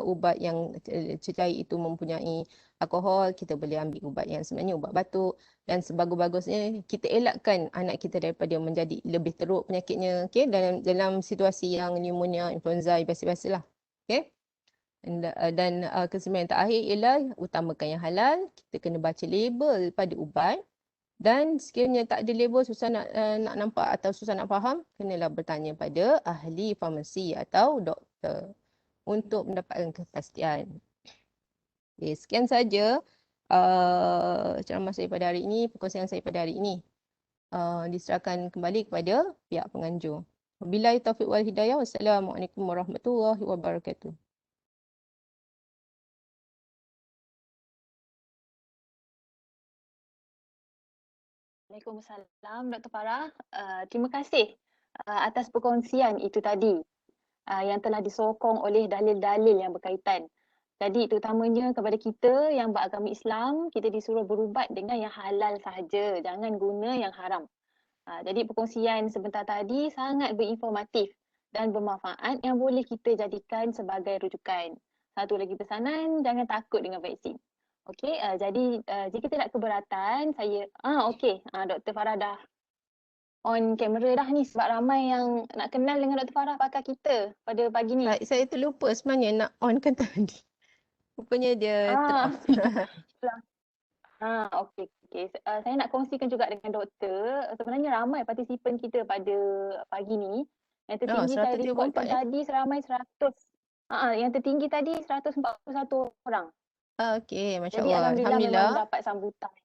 ubat yang cecair itu mempunyai alkohol, kita boleh ambil ubat yang sebenarnya ubat batuk, dan sebagus-bagusnya kita elakkan anak kita daripada menjadi lebih teruk penyakitnya, okey, dalam situasi yang pneumonia, influenza biasa-biasalah. Okey. Dan kesembilan terakhir ialah utamakan yang halal. Kita kena baca label pada ubat. Dan sekiranya tak ada label, susah nak nampak atau susah nak faham, kenalah bertanya pada ahli farmasi atau doktor untuk mendapatkan kepastian. Okay, sekian saja ceramah saya pada hari ini, perkongsian saya pada hari ini. Diserahkan kembali kepada pihak penganjur. Wabillahi taufiq wal hidayah. Wassalamualaikum warahmatullahi wabarakatuh. Waalaikumsalam Dr. Farah. Terima kasih atas perkongsian itu tadi yang telah disokong oleh dalil-dalil yang berkaitan. Jadi terutamanya kepada kita yang beragama Islam, kita disuruh berubat dengan yang halal sahaja, jangan guna yang haram. Jadi perkongsian sebentar tadi sangat berinformatif dan bermanfaat yang boleh kita jadikan sebagai rujukan. Satu lagi pesanan, jangan takut dengan vaksin. Okey, jadi jika tidak keberatan, saya okey, Dr. Farah dah on kamera dah ni sebab ramai yang nak kenal dengan Dr. Farah pakar kita pada pagi ni. Saya terlupa sebenarnya nak on kan tadi. Rupanya dia Ah. ter-off. Okey. Saya nak kongsikan juga dengan doktor. Sebenarnya ramai partisipan kita pada pagi ni. Yang tertinggi saya 134 rekodkan tadi seramai 100. Yang tertinggi tadi 141 orang. Okey, Masya Jadi Allah. alhamdulillah memang Alhamdulillah. mendapat sambutan.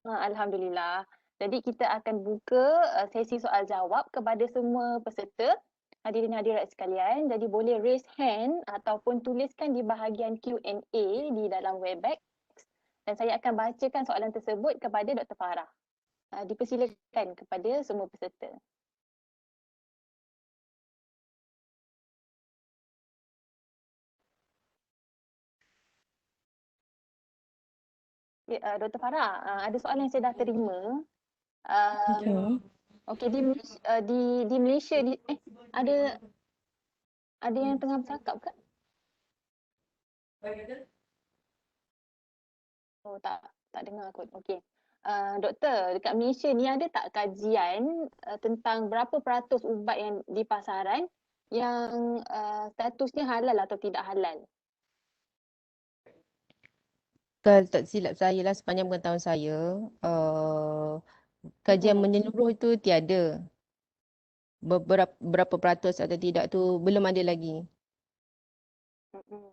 Alhamdulillah. Jadi kita akan buka sesi soal jawab kepada semua peserta, hadirin hadirat sekalian. Jadi boleh raise hand ataupun tuliskan di bahagian Q&A di dalam Webex. Dan saya akan bacakan soalan tersebut kepada Dr. Farah. Dipersilakan kepada semua peserta. Dr. Farah, ada soalan yang saya dah terima. Okey, di Malaysia ada yang tengah bercakap ke? Oh, tak dengar kot. Okey. Doktor, dekat Malaysia ni ada tak kajian tentang berapa peratus ubat yang di pasaran yang statusnya halal atau tidak halal? Kalau tak silap saya lah, sepanjang pengetahuan saya, kajian menyeluruh itu tiada. Berapa peratus atau tidak tu belum ada lagi.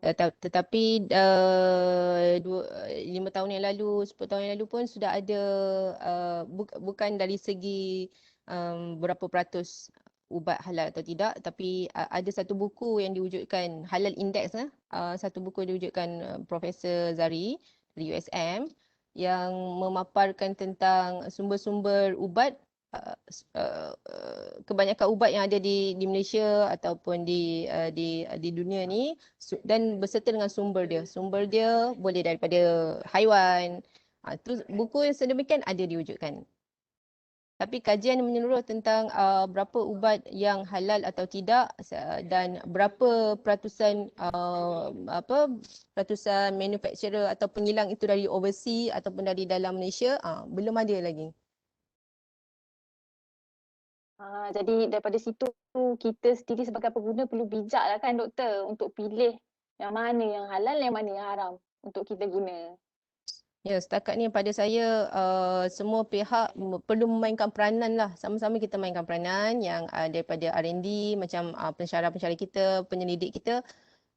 Tetapi 5 tahun yang lalu, 10 tahun yang lalu pun sudah ada, bukan dari segi berapa peratus ubat halal atau tidak, tapi ada satu buku yang diwujudkan, Halal Index, satu buku diwujudkan Profesor Zari dari USM yang memaparkan tentang sumber-sumber ubat, kebanyakan ubat yang ada di Malaysia ataupun di dunia ni, dan beserta dengan sumber dia. Sumber dia boleh daripada haiwan. Tu buku yang sedemikian ada diwujudkan. Tapi kajian menyeluruh tentang berapa ubat yang halal atau tidak dan berapa peratusan peratusan manufacturer atau pengilang itu dari overseas ataupun dari dalam Malaysia, belum ada lagi. Jadi daripada situ kita sendiri sebagai pengguna perlu bijak lah kan doktor untuk pilih yang mana yang halal, yang mana yang haram untuk kita guna. Ya, setakat ni pada saya semua pihak perlu memainkan peranan lah. Sama-sama kita mainkan peranan yang daripada R&D, macam pensyarah-pensyarah kita, penyelidik kita.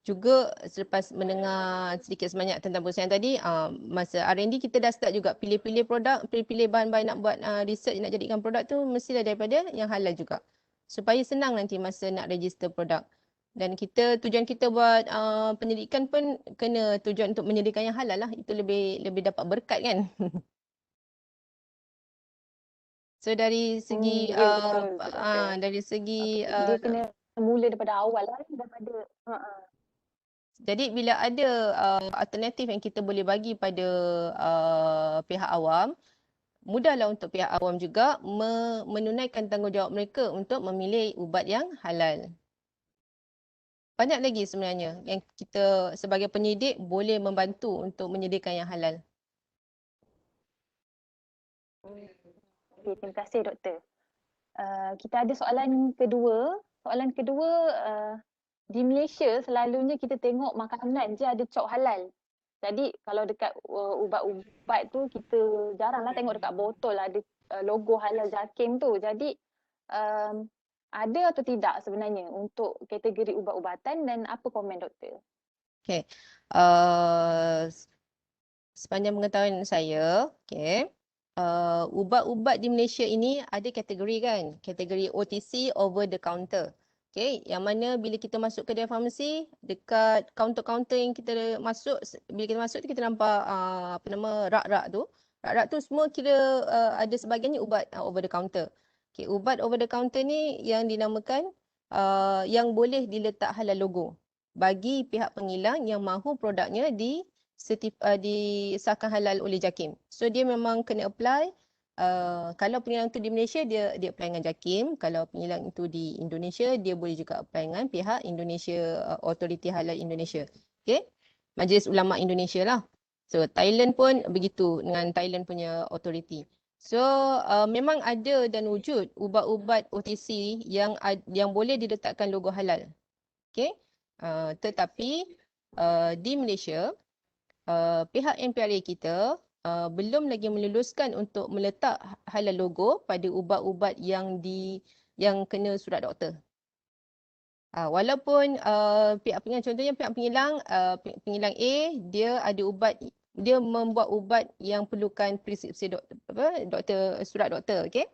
Juga selepas mendengar sedikit sebanyak tentang perusahaan tadi, masa R&D kita dah start juga pilih-pilih produk, pilih-pilih bahan-bahan nak buat research, nak jadikan produk tu mestilah daripada yang halal juga. Supaya senang nanti masa nak register produk. Dan tujuan kita buat penyelidikan pun kena tujuan untuk menyediakan yang halal lah. Itu lebih dapat berkat kan. So dari segi Ya, betul, betul doktor. dari segi Dia kena mula daripada awal lah, daripada jadi bila ada alternatif yang kita boleh bagi pada pihak awam, mudahlah untuk pihak awam juga menunaikan tanggungjawab mereka untuk memilih ubat yang halal. Banyak lagi sebenarnya yang kita sebagai penyidik boleh membantu untuk menyediakan yang halal. Okay, terima kasih doktor. Kita ada soalan kedua. Soalan kedua, di Malaysia selalunya kita tengok makanan je ada cok halal. Jadi kalau dekat ubat-ubat tu kita jaranglah tengok dekat botol ada logo halal JAKIM tu. Jadi ada atau tidak sebenarnya untuk kategori ubat-ubatan dan apa komen doktor? Okay. Sepanjang pengetahuan saya, okay, ubat-ubat di Malaysia ini ada kategori kan, kategori OTC, over the counter. Okay, yang mana bila kita masuk kedai farmasi, dekat kaunter-kaunter yang kita masuk, bila kita masuk tu kita nampak apa nama rak-rak tu. Rak-rak tu semua kira ada sebahagiannya ubat over the counter. Okay, ubat over the counter ni yang dinamakan yang boleh diletak halal logo bagi pihak pengilang yang mahu produknya disahkan halal oleh JAKIM. So dia memang kena apply. Kalau pengilang itu di Malaysia dia apply dengan JAKIM. Kalau pengilang itu di Indonesia dia boleh juga apply dengan pihak Indonesia, Authority Halal Indonesia. Okay? Majlis Ulama Indonesia lah. So Thailand pun begitu dengan Thailand punya authority. So memang ada dan wujud ubat-ubat OTC yang boleh diletakkan logo halal. Okay? Tetapi di Malaysia pihak MPRA kita belum lagi meluluskan untuk meletak halal logo pada ubat-ubat yang kena surat doktor. Walaupun pihak pengilang, contohnya pihak pengilang A, dia ada ubat, dia membuat ubat yang perlukan preskripsi doktor, surat doktor, okey.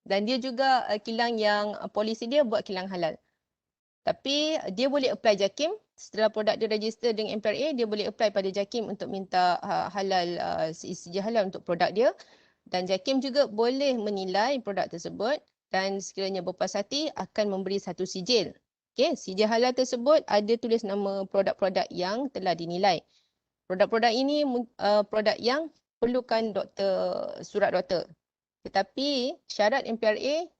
Dan dia juga kilang yang polisi dia buat kilang halal. Tapi dia boleh apply JAKIM setelah produk dia register dengan MPRA, dia boleh apply pada JAKIM untuk minta halal, sijil halal untuk produk dia. Dan JAKIM juga boleh menilai produk tersebut dan sekiranya berpuas hati akan memberi satu sijil. Okey, sijil halal tersebut ada tulis nama produk-produk yang telah dinilai. Produk-produk ini produk yang perlukan surat doktor. Tetapi syarat MPRA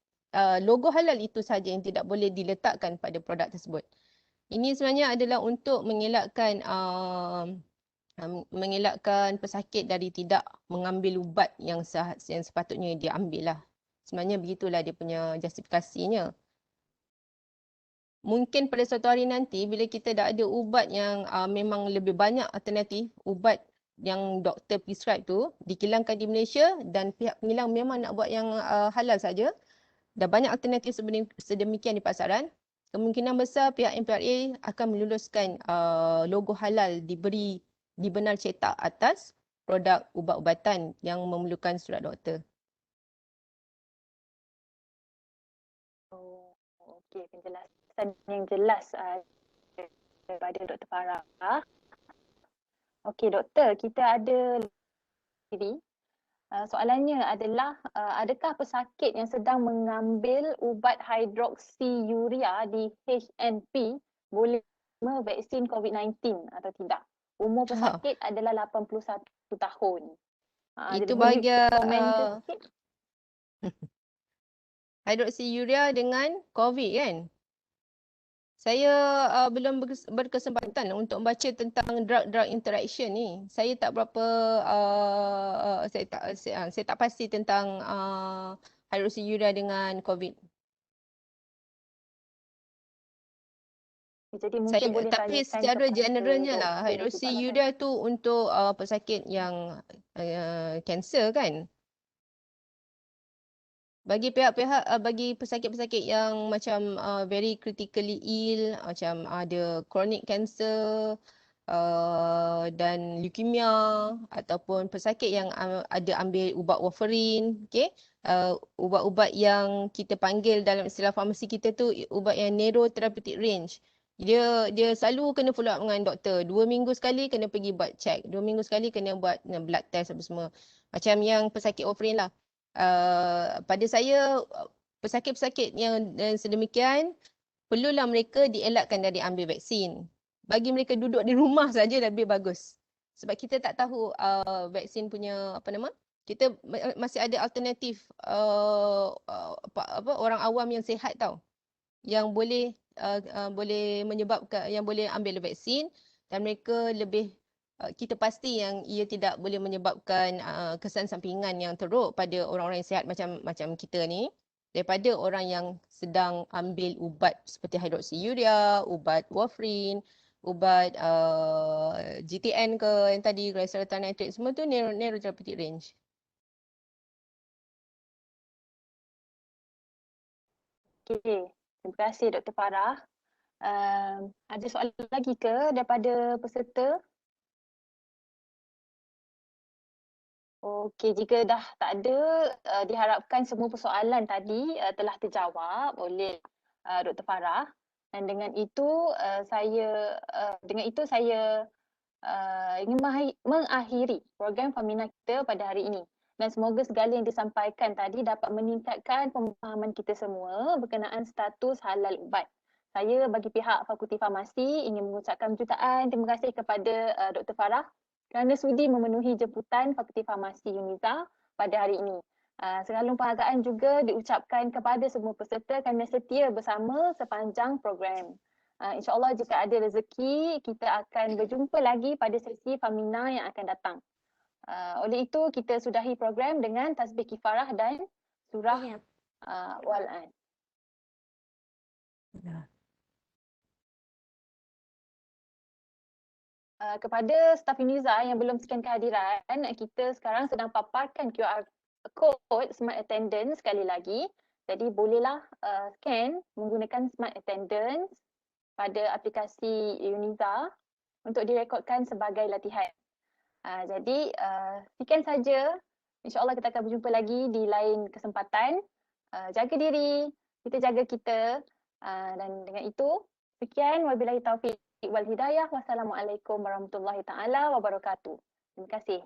logo halal itu sahaja yang tidak boleh diletakkan pada produk tersebut. Ini sebenarnya adalah untuk mengelakkan pesakit dari tidak mengambil ubat yang sepatutnya dia ambil lah. Sebenarnya begitulah dia punya justifikasinya. Mungkin pada suatu hari nanti bila kita dah ada ubat yang memang lebih banyak alternatif, ubat yang doktor prescribe tu dikilangkan di Malaysia dan pihak pengilang memang nak buat yang halal saja, dah banyak alternatif sedemikian di pasaran, kemungkinan besar pihak MPRA akan meluluskan logo halal dibenar cetak atas produk ubat-ubatan yang memerlukan surat doktor. Okey, penjelasan yang jelas daripada Dr. Farah. Okey doktor, kita ada diri. Soalannya adalah adakah pesakit yang sedang mengambil ubat hidroksiurea di HNP boleh menerima vaksin COVID-19 atau tidak? Umur pesakit adalah 81 tahun. Itu bahagian komen sikit. hidroksiurea dengan COVID kan? Saya belum berkesempatan untuk membaca tentang drug-drug interaction ni. Saya tak berapa saya tak pasti tentang hidroksiurea dengan COVID. Jadi mungkin boleh tapi secara generalnya lah, hidroksiurea tu untuk pesakit yang kanser kan. Bagi bagi pesakit-pesakit yang macam very critically ill, macam ada chronic cancer dan leukemia, ataupun pesakit yang ada ambil ubat warfarin, okay? Ubat-ubat yang kita panggil dalam istilah farmasi kita tu ubat yang narrow therapeutic range. Dia selalu kena follow up dengan doktor. 2 minggu sekali kena pergi buat check. 2 minggu sekali kena buat blood test apa semua. Macam yang pesakit warfarin lah. Pada saya, pesakit-pesakit yang sedemikian, perlulah mereka dielakkan dari ambil vaksin. Bagi mereka duduk di rumah saja lebih bagus. Sebab kita tak tahu vaksin punya apa nama? Kita masih ada alternatif orang awam yang sihat tau. Yang boleh menyebabkan, yang boleh ambil vaksin dan mereka lebih kita pasti yang ia tidak boleh menyebabkan kesan sampingan yang teruk pada orang-orang yang sihat macam kita ni daripada orang yang sedang ambil ubat seperti hidroksiurea, ubat warfarin, ubat GTN ke yang tadi glyceryl nitrate, semua tu narrow therapeutic range. Okey, terima kasih Dr. Farah. Ada soalan lagi ke daripada peserta? Okey, jika dah tak ada, diharapkan semua persoalan tadi telah terjawab oleh Dr. Farah. Dan dengan itu saya ingin mengakhiri program Famina kita pada hari ini. Dan semoga segala yang disampaikan tadi dapat meningkatkan pemahaman kita semua berkenaan status halal ubat. Saya bagi pihak Fakulti Farmasi ingin mengucapkan jutaan terima kasih kepada Dr. Farah kerana sudi memenuhi jemputan Fakulti Farmasi UNIZA pada hari ini. Segalanya penghargaan juga diucapkan kepada semua peserta kerana setia bersama sepanjang program. InsyaAllah jika ada rezeki, kita akan berjumpa lagi pada sesi Famina yang akan datang. Oleh itu, kita sudahi program dengan tasbih kifarah dan surah Wal-An. Kepada staf UNIZA yang belum scan kehadiran, kita sekarang sedang paparkan QR code Smart Attendance sekali lagi. Jadi bolehlah scan menggunakan Smart Attendance pada aplikasi UNIZA untuk direkodkan sebagai latihan. Jadi sekian saja. InsyaAllah kita akan berjumpa lagi di lain kesempatan. Jaga diri, kita jaga kita. Dan dengan itu, sekian. Wabillahi taufiq wal hidayah. Wassalamualaikum warahmatullahi taala wabarakatuh. Terima kasih.